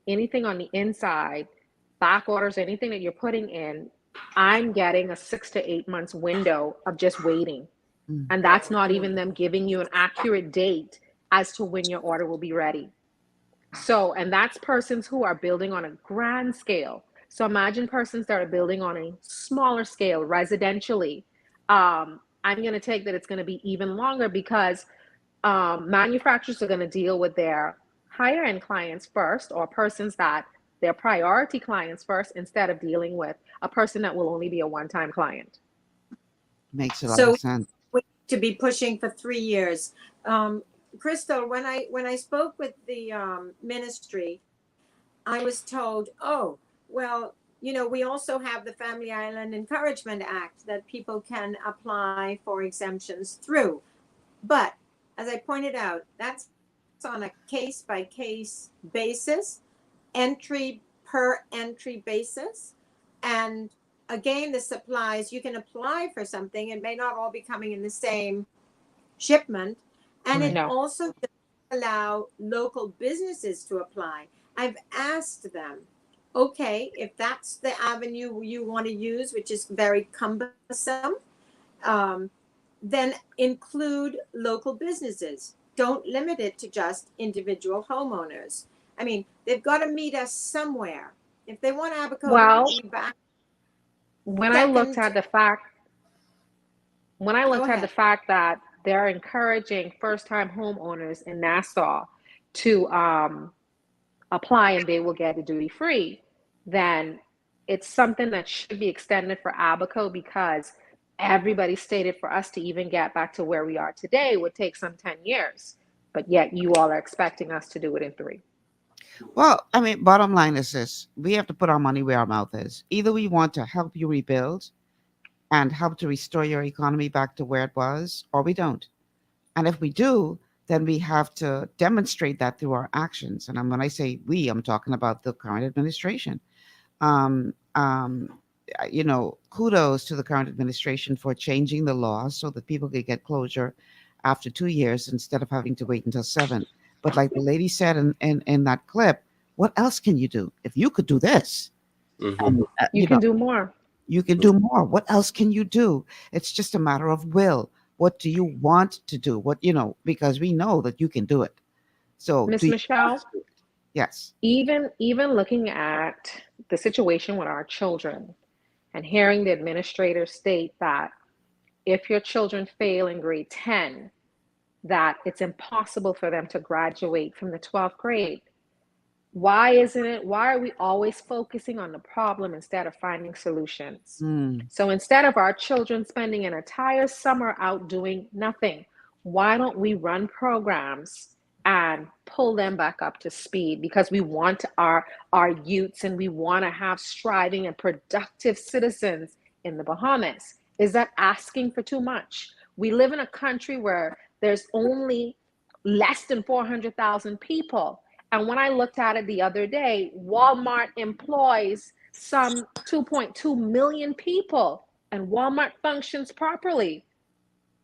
anything on the inside, back orders, anything that you're putting in, I'm getting a 6 to 8 months window of just waiting. Mm. And that's not even them giving you an accurate date as to when your order will be ready. So, and that's persons who are building on a grand scale. So imagine persons that are building on a smaller scale residentially. I'm going to take that it's going to be even longer because manufacturers are going to deal with their higher end clients first, or persons that their priority clients first, instead of dealing with a person that will only be a one-time client. Makes a lot So of sense. we need to be pushing for 3 years. Crystal, when I spoke with the ministry, I was told, oh, well, we also have the Family Island Encouragement Act that people can apply for exemptions through. But as I pointed out, that's on a case by case basis. Entry per entry basis. And again, the supplies, you can apply for something. It may not all be coming in the same shipment. And it No. also does allow local businesses to apply. I've asked them, okay, if that's the avenue you want to use, which is very cumbersome, then include local businesses. Don't limit it to just individual homeowners. I mean, they've got to meet us somewhere. If they want Abaco Well, to be back, when I looked at the fact that they're encouraging first-time homeowners in Nassau to apply and they will get it duty-free, then it's something that should be extended for Abaco, because everybody stated for us to even get back to where we are today would take some 10 years. But yet you all are expecting us to do it in 3. Well, I mean, bottom line is this: we have to put our money where our mouth is. Either we want to help you rebuild and help to restore your economy back to where it was, or we don't. And if we do, then we have to demonstrate that through our actions. And when I say we, I'm talking about the current administration. Um, um, kudos to the current administration for changing the law so that people could get closure after 2 years instead of having to wait until 7. But like the lady said in that clip, what else can you do? If you could do this, You can do more. You can do more. What else can you do? It's just a matter of will. What do you want to do? Because we know that you can do it. So, Miss do you Michelle, want to do it? Yes. even looking at the situation with our children and hearing the administrator state that if your children fail in grade 10, that it's impossible for them to graduate from the 12th grade. Why are we always focusing on the problem instead of finding solutions? So instead of our children spending an entire summer out doing nothing, why don't we run programs and pull them back up to speed? Because we want our youths, and we want to have striving and productive citizens in the Bahamas. Is that asking for too much? We live in a country where there's only less than 400,000 people. And when I looked at it the other day, Walmart employs some 2.2 million people, and Walmart functions properly.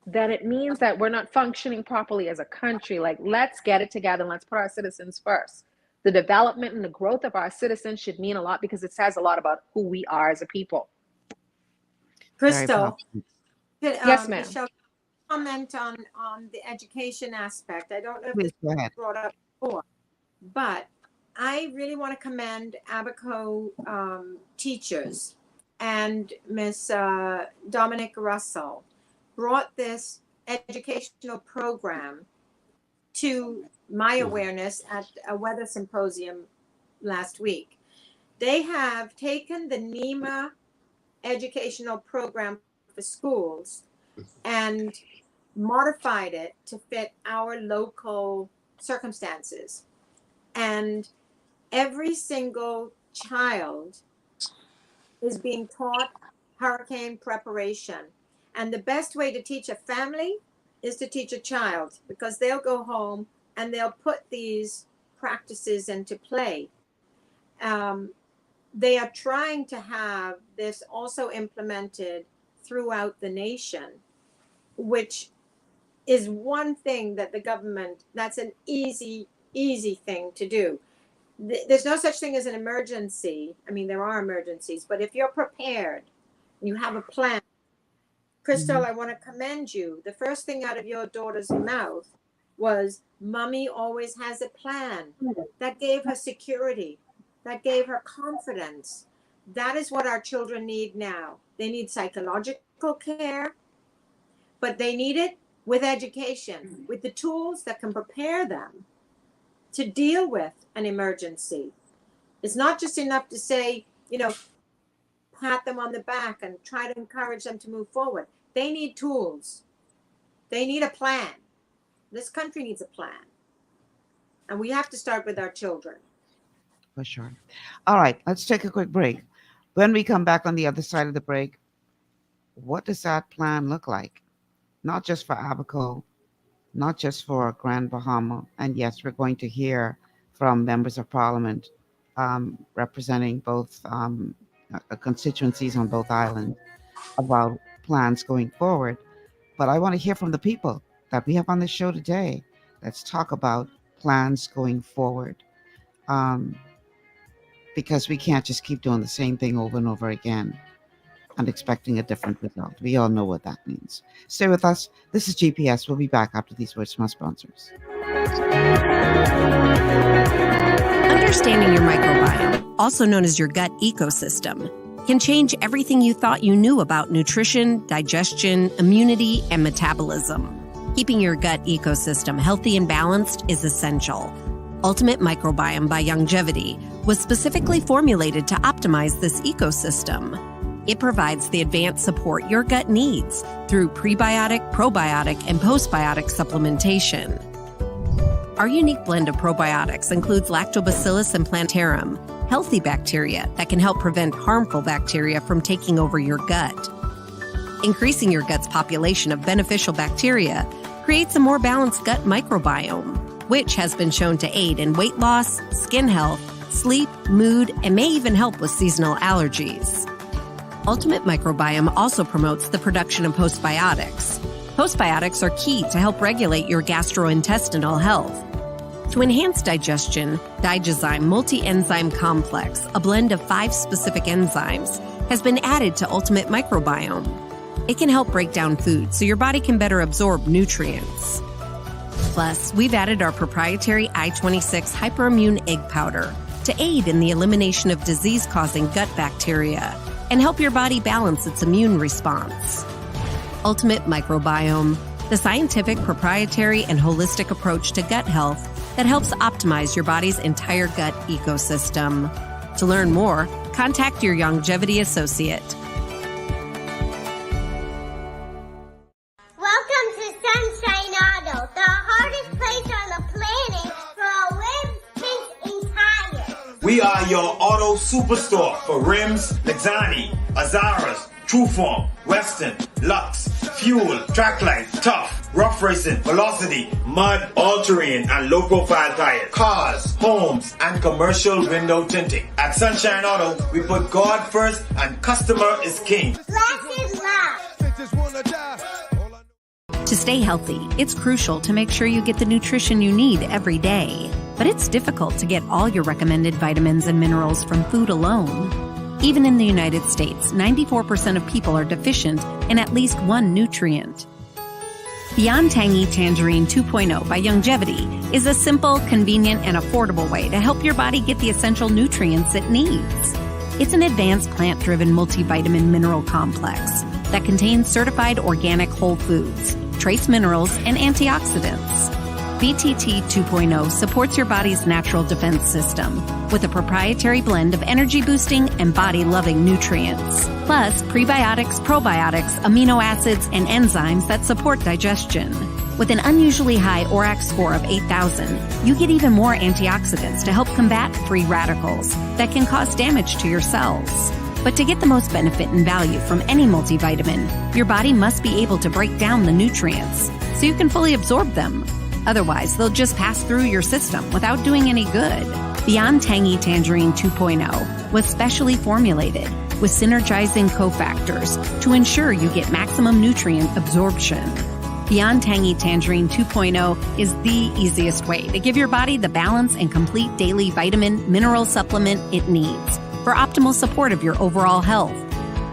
Then it means that we're not functioning properly as a country. Like, let's get it together and let's put our citizens first. The development and the growth of our citizens should mean a lot, because it says a lot about who we are as a people. Crystal, yes, ma'am. Michelle, comment on the education aspect. I don't know if Please, this go ahead. was brought up before, but I really want to commend Abaco teachers, and Miss Dominic Russell brought this educational program to my awareness at a weather symposium last week. They have taken the NEMA educational program for schools and modified it to fit our local circumstances. And every single child is being taught hurricane preparation. And the best way to teach a family is to teach a child, because they'll go home and they'll put these practices into play. They are trying to have this also implemented throughout the nation, which is one thing that the government, that's an easy thing to do. There's no such thing as an emergency. I mean, there are emergencies, but if you're prepared, you have a plan. Crystal, I want to commend you. The first thing out of your daughter's mouth was, "Mommy always has a plan." That gave her security. That gave her confidence. That is what our children need now. They need psychological care, but they need it with education, with the tools that can prepare them to deal with an emergency. It's not just enough to say, pat them on the back and try to encourage them to move forward. They need tools. They need a plan. This country needs a plan. And we have to start with our children. For sure. All right, let's take a quick break. When we come back on the other side of the break, what does that plan look like? Not just for Abaco, not just for Grand Bahama. And yes, we're going to hear from members of parliament representing both constituencies on both islands about plans going forward. But I want to hear from the people that we have on the show today. Let's talk about plans going forward. Um, because we can't just keep doing the same thing over and over again and expecting a different result. We all know what that means. Stay with us. This is GPS. We'll be back after these words from our sponsors. Understanding your microbiome, also known as your gut ecosystem, can change everything you thought you knew about nutrition, digestion, immunity, and metabolism. Keeping your gut ecosystem healthy and balanced is essential. Ultimate Microbiome by Longevity was specifically formulated to optimize this ecosystem. It provides the advanced support your gut needs through prebiotic, probiotic, and postbiotic supplementation. Our unique blend of probiotics includes Lactobacillus and Plantarum, healthy bacteria that can help prevent harmful bacteria from taking over your gut. Increasing your gut's population of beneficial bacteria creates a more balanced gut microbiome, which has been shown to aid in weight loss, skin health, sleep, mood, and may even help with seasonal allergies. Ultimate Microbiome also promotes the production of postbiotics. Postbiotics are key to help regulate your gastrointestinal health. To enhance digestion, Digizyme Multi-Enzyme Complex, a blend of 5 specific enzymes, has been added to Ultimate Microbiome. It can help break down food so your body can better absorb nutrients. Plus, we've added our proprietary I-26 hyperimmune egg powder to aid in the elimination of disease-causing gut bacteria and help your body balance its immune response. Ultimate Microbiome, the scientific, proprietary, and holistic approach to gut health that helps optimize your body's entire gut ecosystem. To learn more, contact your Longevity associate. Welcome to Sunshine Auto, the hardest place on the planet for a rims, paints, and tires. We are your auto superstore for rims, Lexani, Azaras, Trueform, Western, Lux, Fuel, Trackline, Tough, Rough Racing, Velocity, Mud, All-Terrain, and low-profile tires. Cars, homes, and commercial window tinting. At Sunshine Auto, we put God first and customer is king. Blasted love. To stay healthy, it's crucial to make sure you get the nutrition you need every day. But it's difficult to get all your recommended vitamins and minerals from food alone. Even in the United States, 94% of people are deficient in at least one nutrient. Beyond Tangy Tangerine 2.0 by Longevity is a simple, convenient, and affordable way to help your body get the essential nutrients it needs. It's an advanced plant-driven multivitamin mineral complex that contains certified organic whole foods, trace minerals, and antioxidants. BTT 2.0 supports your body's natural defense system with a proprietary blend of energy-boosting and body-loving nutrients, plus prebiotics, probiotics, amino acids, and enzymes that support digestion. With an unusually high ORAC score of 8,000, you get even more antioxidants to help combat free radicals that can cause damage to your cells. But to get the most benefit and value from any multivitamin, your body must be able to break down the nutrients so you can fully absorb them. Otherwise, they'll just pass through your system without doing any good. Beyond Tangy Tangerine 2.0 was specially formulated with synergizing cofactors to ensure you get maximum nutrient absorption. Beyond Tangy Tangerine 2.0 is the easiest way to give your body the balance and complete daily vitamin mineral supplement it needs for optimal support of your overall health.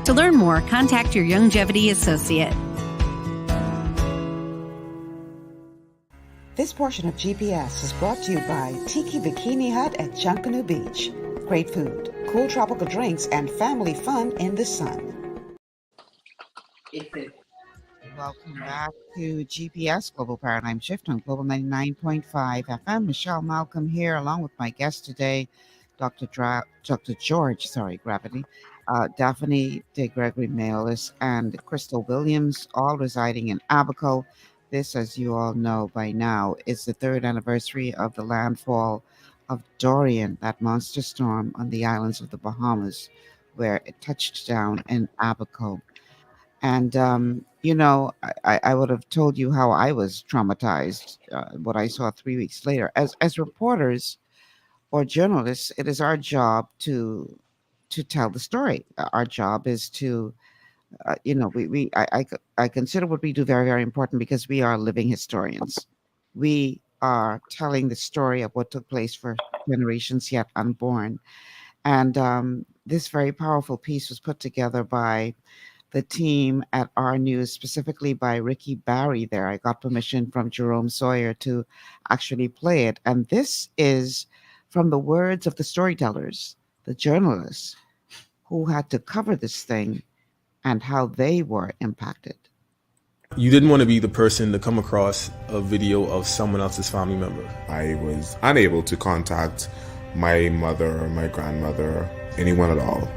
To learn more, contact your Longevity associate. This portion of GPS is brought to you by Tiki Bikini Hut at Junkanoo Beach. Great food, cool tropical drinks, and family fun in the sun. Welcome back to GPS Global Paradigm Shift on Global 99.5 FM. Michelle Malcolm here, along with my guest today, Dr. George Gravity, Daphne de Gregory Mayolis, and Crystal Williams, all residing in Abaco. This, as you all know by now, is the 3rd anniversary of the landfall of Dorian, that monster storm on the islands of the Bahamas, where it touched down in Abaco. And, I would have told you how I was traumatized, what I saw 3 weeks later. As reporters, or journalists, it is our job to tell the story. Our job is to, I consider what we do very, very important because we are living historians. We are telling the story of what took place for generations yet unborn. And this very powerful piece was put together by the team at our news, specifically by Ricky Barry there. I got permission from Jerome Sawyer to actually play it. And this is from the words of the storytellers, the journalists who had to cover this thing and how they were impacted. You didn't want to be the person to come across a video of someone else's family member. I was unable to contact my mother or my grandmother, anyone at all.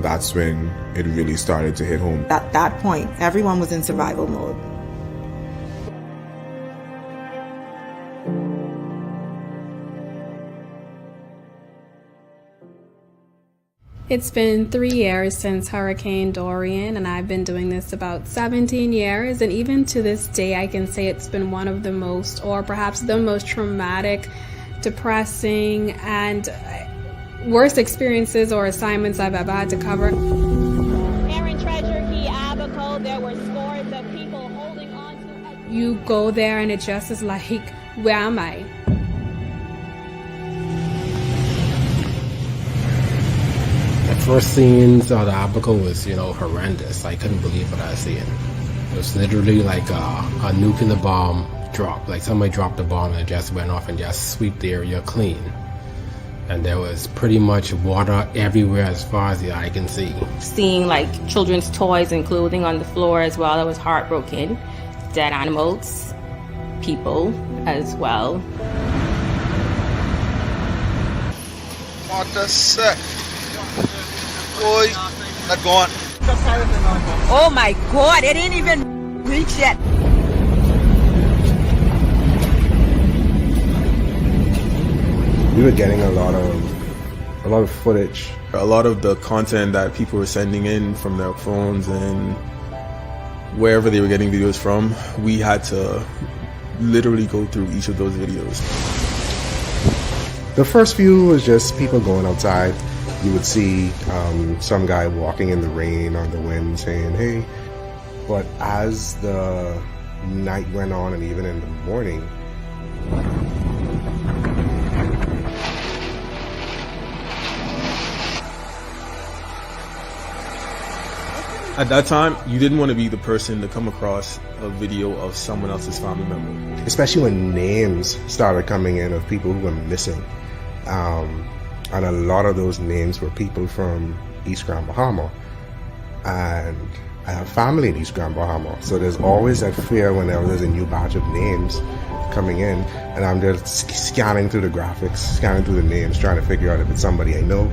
That's when it really started to hit home. At that point, everyone was in survival mode. It's been 3 years since Hurricane Dorian, and I've been doing this about 17 years. And even to this day, I can say it's been one of the most, or perhaps the most traumatic, depressing, and worst experiences or assignments I've ever had to cover. Aaron Treasure, key Abaco, there were scores of people holding on to. You go there and it just is like, where am I? The first scenes of the Abaco was, horrendous. I couldn't believe what I was seeing. It was literally like a nuclear bomb drop. Like somebody dropped a bomb and it just went off and just swept the area clean. And there was pretty much water everywhere as far as the eye can see. Seeing like children's toys and clothing on the floor as well, I was heartbroken. Dead animals, people as well. What the sick? Boy, not going. Oh my God, it didn't even reach yet. We were getting a lot of footage. A lot of the content that people were sending in from their phones and wherever they were getting videos from, we had to literally go through each of those videos. The first few was just people going outside. You would see some guy walking in the rain or the wind saying, hey. But as the night went on and even in the morning, at that time, you didn't want to be the person to come across a video of someone else's family member. Especially when names started coming in of people who were missing. And a lot of those names were people from East Grand Bahama. And I have family in East Grand Bahama. So there's always that fear whenever there's a new batch of names coming in. And I'm just scanning through the graphics, scanning through the names, trying to figure out if it's somebody I know.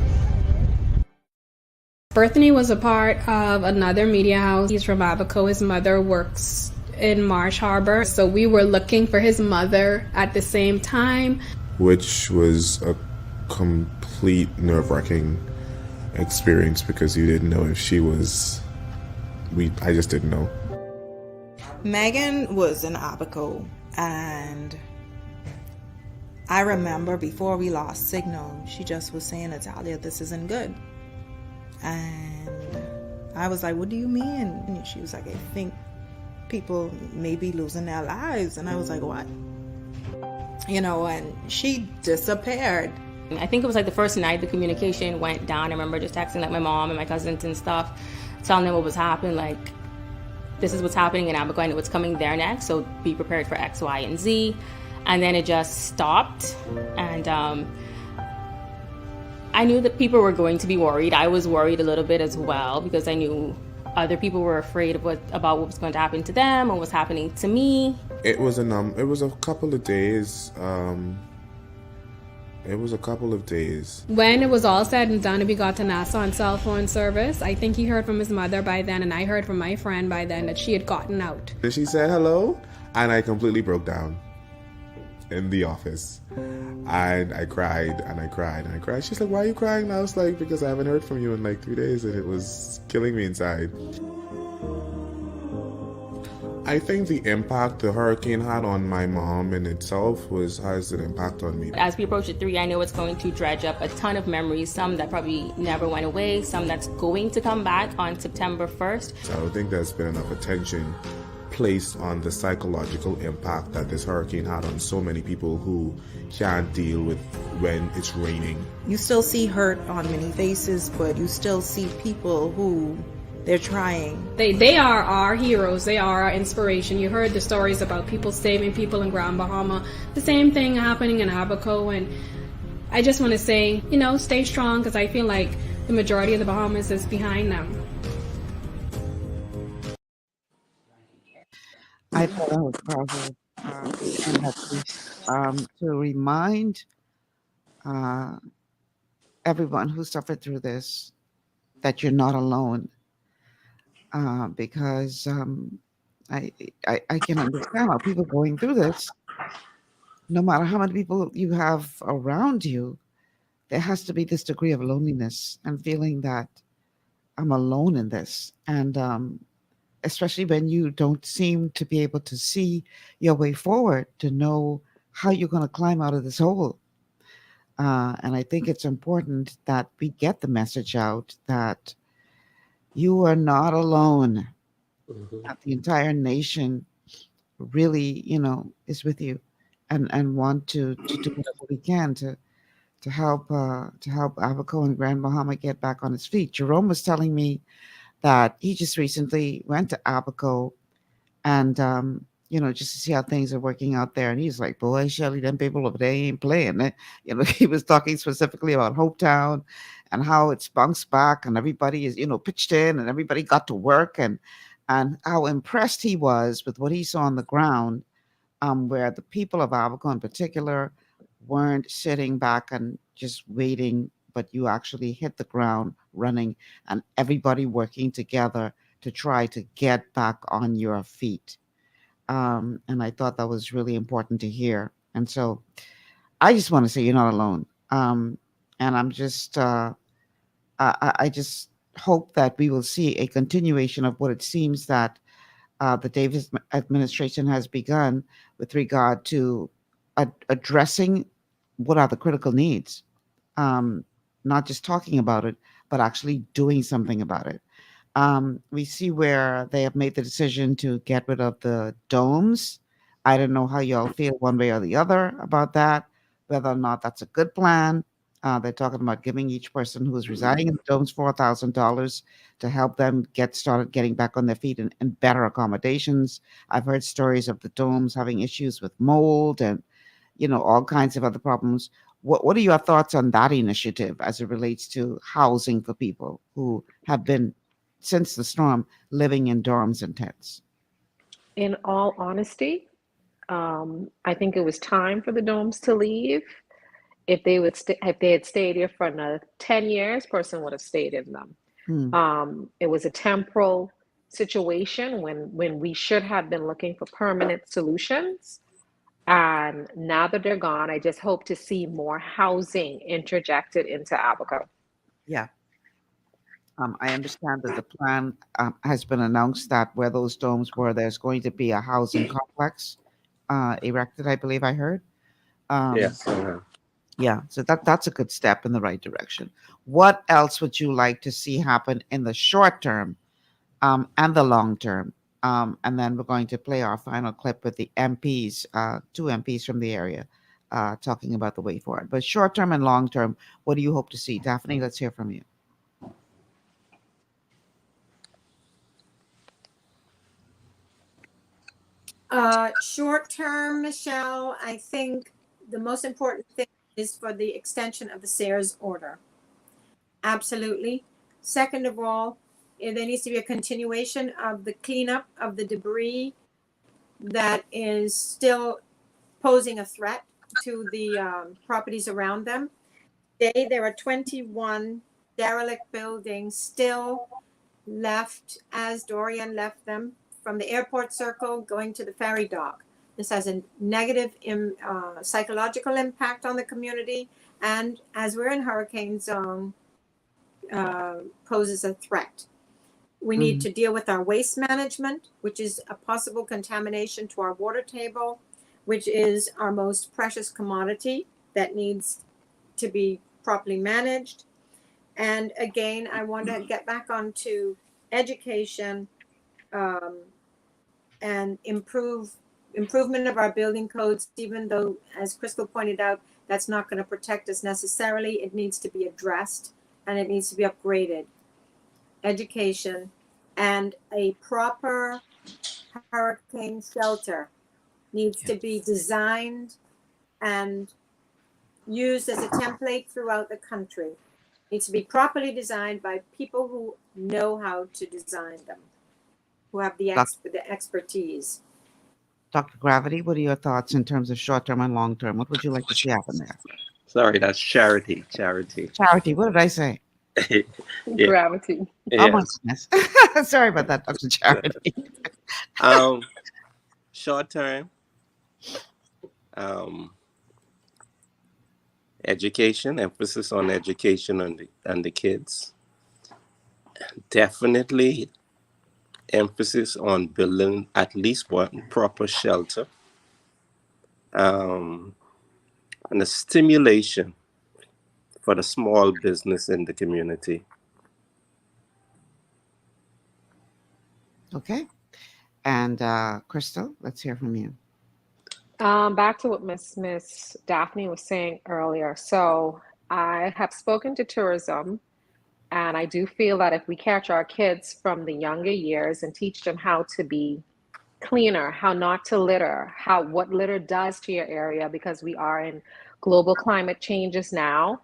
Berthany was a part of another media house. He's from Abaco. His mother works in Marsh Harbor. So we were looking for his mother at the same time. Which was a complete nerve-wracking experience because you didn't know if she was... I just didn't know. Megan was in Abaco, and I remember before we lost signal, she just was saying, Natalia, this isn't good. And I was like, what do you mean? And she was like, I think people may be losing their lives. And I was like, what? And she disappeared. I think it was like the first night the communication went down. I remember just texting like my mom and my cousins and stuff, telling them what was happening, like, this is what's happening in Abaco and what's coming there next, so be prepared for X, Y, and Z. And then it just stopped. And I knew that people were going to be worried. I was worried a little bit as well because I knew other people were afraid of about what was going to happen to them or what was happening to me. It was a couple of days. It was a couple of days. When it was all said and done, we got to Nassau on cell phone service. I think he heard from his mother by then, and I heard from my friend by then that she had gotten out. She said hello, and I completely broke down in the office. And I cried, and I cried, and I cried. She's like, why are you crying? And I was like, because I haven't heard from you in like 3 days, and it was killing me inside. I think the impact the hurricane had on my mom in itself has an impact on me. As we approach the 3, I know it's going to dredge up a ton of memories, some that probably never went away, some that's going to come back on September 1st. So I don't think there's been enough attention placed on the psychological impact that this hurricane had on so many people who can't deal with when it's raining. You still see hurt on many faces, but you still see people who they're trying. They are our heroes. They are our inspiration. You heard the stories about people saving people in Grand Bahama. The same thing happening in Abaco. And I just want to say, stay strong, because I feel like the majority of the Bahamas is behind them. I thought that was powerful. And that piece, to remind everyone who suffered through this that you're not alone. Because I can understand how people going through this, no matter how many people you have around you, there has to be this degree of loneliness and feeling that I'm alone in this. And especially when you don't seem to be able to see your way forward to know how you're going to climb out of this hole. And I think it's important that we get the message out that you are not alone. That the entire nation really, is with you, and want to do whatever we can to help Abaco and Grand Bahama get back on its feet. Jerome was telling me that he just recently went to Abaco and just to see how things are working out there. And he's like, boy, Shelly, them people over there ain't playing it. He was talking specifically about Hopetown and how it's bounced back and everybody is, pitched in and everybody got to work, and how impressed he was with what he saw on the ground, where the people of Abaco in particular weren't sitting back and just waiting, but you actually hit the ground running and everybody working together to try to get back on your feet. And I thought that was really important to hear. And so I just want to say you're not alone. And I'm just, I just hope that we will see a continuation of what it seems that the Davis administration has begun with regard to addressing what are the critical needs, not just talking about it, but actually doing something about it. We see where they have made the decision to get rid of the domes. I don't know how y'all feel one way or the other about that, whether or not that's a good plan. They're talking about giving each person who is residing in the domes $4,000 to help them get started getting back on their feet and better accommodations. I've heard stories of the domes having issues with mold and, all kinds of other problems. What are your thoughts on that initiative as it relates to housing for people who have been, since the storm, living in dorms and tents? In all honesty, I think it was time for the domes to leave. If they had stayed here for another 10 years, person would have stayed in them. It was a temporal situation when we should have been looking for permanent solutions. And now that they're gone, I just hope to see more housing interjected into Abaco. Yeah. I understand that the plan has been announced that where those domes were, there's going to be a housing complex erected, I believe I heard. Yes. Yeah, so that's a good step in the right direction. What else would you like to see happen in the short term and the long term? And then we're going to play our final clip with the MPs, 2 MPs from the area, talking about the way forward. But short term and long term, what do you hope to see? Daphne, let's hear from you. Short term, Michelle, I think the most important thing is for the extension of the Sayers order. Absolutely. Second of all, there needs to be a continuation of the cleanup of the debris that is still posing a threat to the properties around them. Today, there are 21 derelict buildings still left as Dorian left them, from the airport circle going to the ferry dock. This has a negative psychological impact on the community, and as we're in hurricane zone, poses a threat. We need to deal with our waste management, which is a possible contamination to our water table, which is our most precious commodity that needs to be properly managed. And again, I want to get back onto education and improvement of our building codes, even though, as Crystal pointed out, that's not going to protect us necessarily. It needs to be addressed and it needs to be upgraded. Education and a proper hurricane shelter needs to be designed and used as a template throughout the country. Needs to be properly designed by people who know how to design them, who have the expertise. Dr. Gravity, what are your thoughts in terms of short-term and long-term? What would you like to see happen there? Sorry, that's charity. Charity, what did I say? Yeah. Gravity. Oh my Yes. goodness. Sorry about that, Dr. Charity. Short term, education, emphasis on education and the kids. Definitely emphasis on building at least one proper shelter. And a stimulation for the small business in the community. Okay. And Crystal, let's hear from you. Back to what Miss Daphne was saying earlier. So I have spoken to tourism, and I do feel that if we catch our kids from the younger years and teach them how to be cleaner, how not to litter, what litter does to your area, because we are in global climate changes now,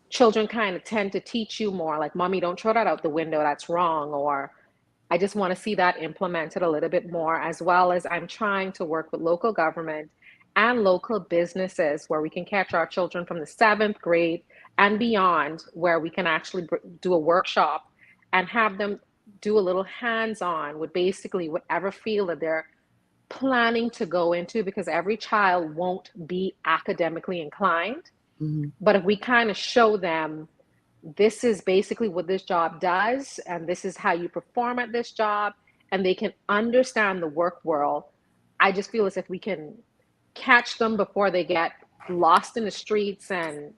children kind of tend to teach you more, like, Mommy, don't throw that out the window, that's wrong, or I just want to see that implemented a little bit more, as well as I'm trying to work with local government and local businesses where we can catch our children from the 7th grade and beyond, where we can actually do a workshop and have them do a little hands-on with basically whatever field that they're planning to go into, because every child won't be academically inclined. But if we kind of show them, this is basically what this job does, and this is how you perform at this job, and they can understand the work world, I just feel as if we can catch them before they get lost in the streets and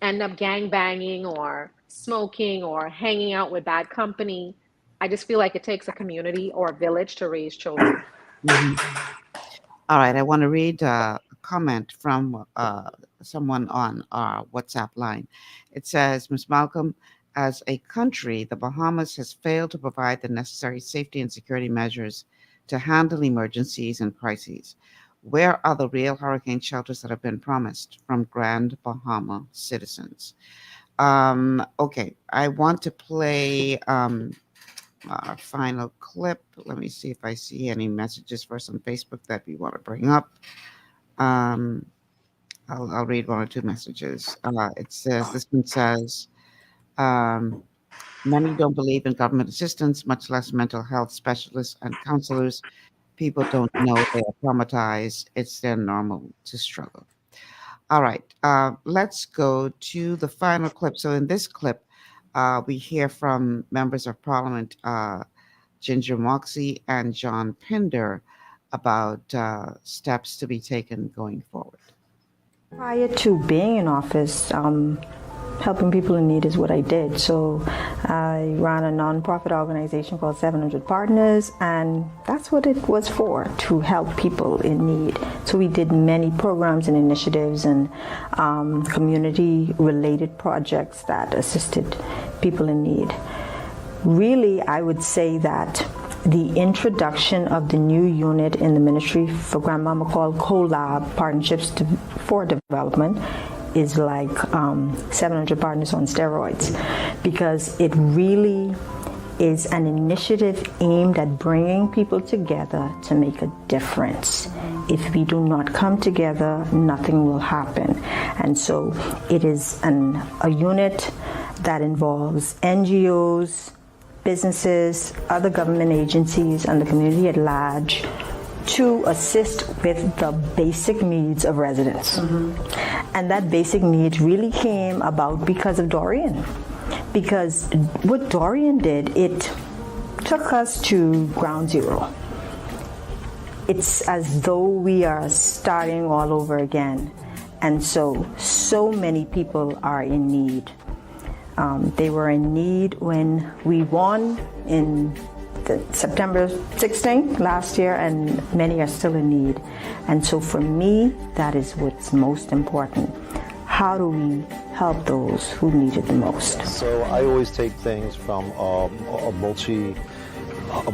end up gangbanging or smoking or hanging out with bad company. I just feel like it takes a community or a village to raise children. All right, I want to read a comment from someone on our WhatsApp line. It says, Ms. Malcolm, as a country, the Bahamas has failed to provide the necessary safety and security measures to handle emergencies and crises. Where are the real hurricane shelters that have been promised from Grand Bahama citizens? Okay, I want to play our final clip. Let me see if I see any messages first on Facebook that we want to bring up. I'll read one or two messages. It says, this one says, many don't believe in government assistance, much less mental health specialists and counselors. People don't know they are traumatized. It's their normal to struggle. All right, let's go to the final clip. So in this clip, we hear from members of Parliament, Ginger Moxie and John Pinder, about steps to be taken going forward. Prior to being in office, helping people in need is what I did. So I ran a nonprofit organization called 700 Partners, and that's what it was for, to help people in need. So we did many programs and initiatives and community-related projects that assisted people in need. Really, I would say that the introduction of the new unit in the Ministry for Grand Bahama called CoLab, Partnerships for Development, is like 700 Partners on steroids, because it really is an initiative aimed at bringing people together to make a difference. If we do not come together, nothing will happen. And so it is a unit that involves NGOs, businesses, other government agencies, and the community at large to assist with the basic needs of residents. And that basic needs really came about because of Dorian. Because what Dorian did, it took us to ground zero. It's as though we are starting all over again. And so many people are in need. They were in need when we won in September 16th last year, and many are still in need. And so for me, that is what's most important. How do we help those who need it the most? So I always take things from a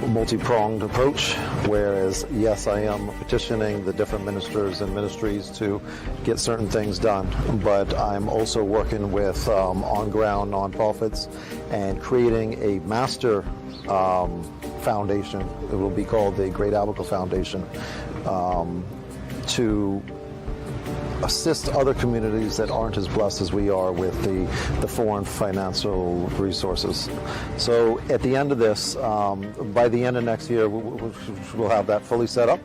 multi-pronged approach, whereas yes, I am petitioning the different ministers and ministries to get certain things done, but I'm also working with on-ground nonprofits and creating a master foundation. It will be called the Great Abaco Foundation, to assist other communities that aren't as blessed as we are with the foreign financial resources. So at the end of this, by the end of next year, we'll have that fully set up,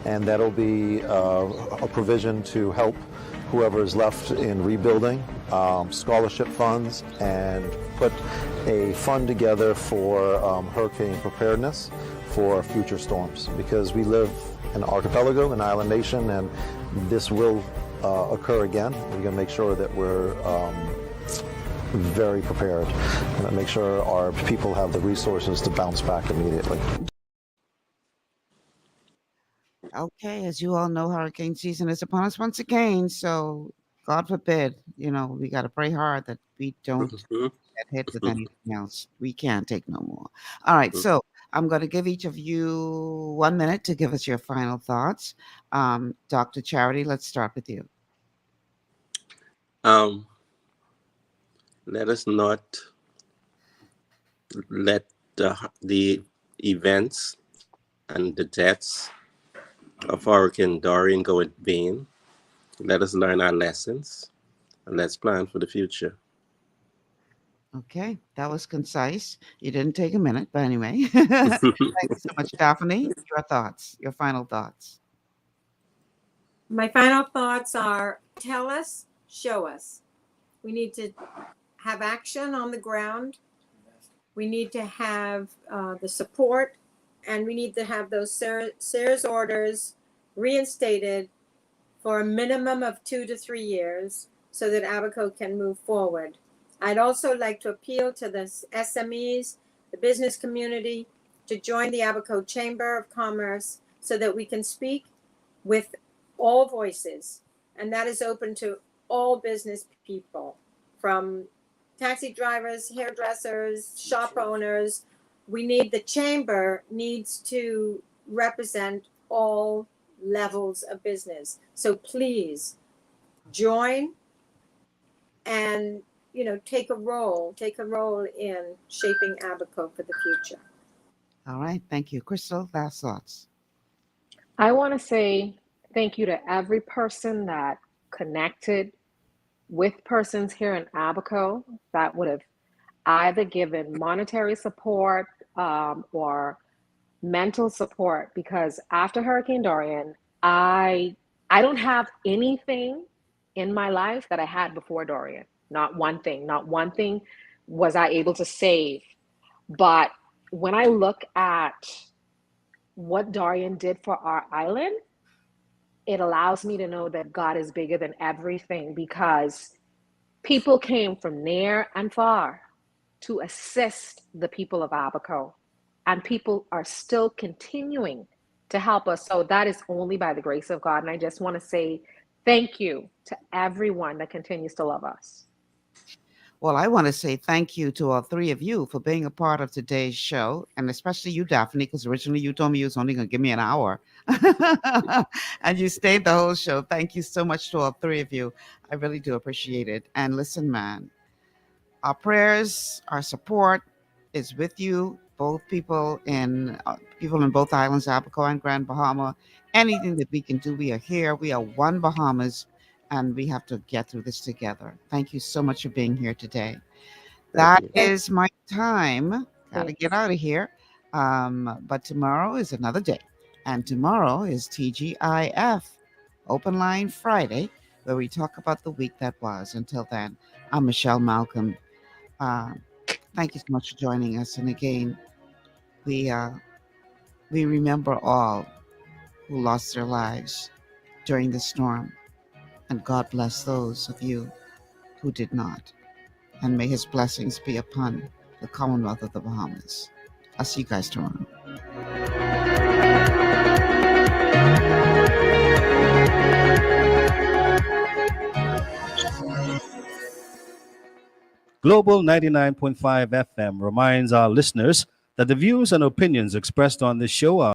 and that'll be a provision to help whoever is left in rebuilding, scholarship funds, and put a fund together for hurricane preparedness for future storms, because we live in an archipelago, an island nation, and this will occur again. We're going to make sure that we're very prepared and make sure our people have the resources to bounce back immediately. Okay, as you all know, hurricane season is upon us once again. So God forbid, we got to pray hard that we don't get hit with anything else. We can't take no more. All right, so I'm going to give each of you 1 minute to give us your final thoughts. Dr. Charity, let's start with you. Let us not let the events and the deaths of Hurricane Dorian go in vain. Let us learn our lessons, and let's plan for the future. Okay, that was concise. You didn't take a minute, but anyway. Thank you so much, Daphne. Your thoughts, your final thoughts. My final thoughts are: tell us, show us. We need to have action on the ground. We need to have the support, and we need to have those SARES orders reinstated for a minimum of 2 to 3 years so that Abaco can move forward. I'd also like to appeal to the SMEs, the business community, to join the Abaco Chamber of Commerce so that we can speak with all voices. And that is open to all business people, from taxi drivers, hairdressers, shop owners. The chamber needs to represent all levels of business. So please join and take a role in shaping Abaco for the future. All right, thank you. Crystal, last thoughts. I want to say thank you to every person that connected with persons here in Abaco that would have either given monetary support or mental support, because after Hurricane Dorian, I don't have anything in my life that I had before Dorian. Not one thing was I able to save. But when I look at what Dorian did for our island, it allows me to know that God is bigger than everything, because people came from near and far to assist the people of Abaco, and people are still continuing to help us. So that is only by the grace of God. And I just want to say thank you to everyone that continues to love us. Well, I want to say thank you to all three of you for being a part of today's show, and especially you, Daphne, because originally you told me you was only going to give me an hour, and you stayed the whole show. Thank you so much to all three of you. I really do appreciate it. And listen, man, our prayers, our support is with you, both people in both islands, Abaco and Grand Bahama. Anything that we can do, we are here. We are one Bahamas, and we have to get through this together. Thank you so much for being here today. That is my time. Got to get out of here. But tomorrow is another day. And tomorrow is TGIF, Open Line Friday, where we talk about the week that was. Until then, I'm Michelle Malcolm. Thank you so much for joining us. And again, we remember all who lost their lives during the storm, and God bless those of you who did not. And may his blessings be upon the Commonwealth of the Bahamas. I'll see you guys tomorrow. Global 99.5 FM reminds our listeners that the views and opinions expressed on this show are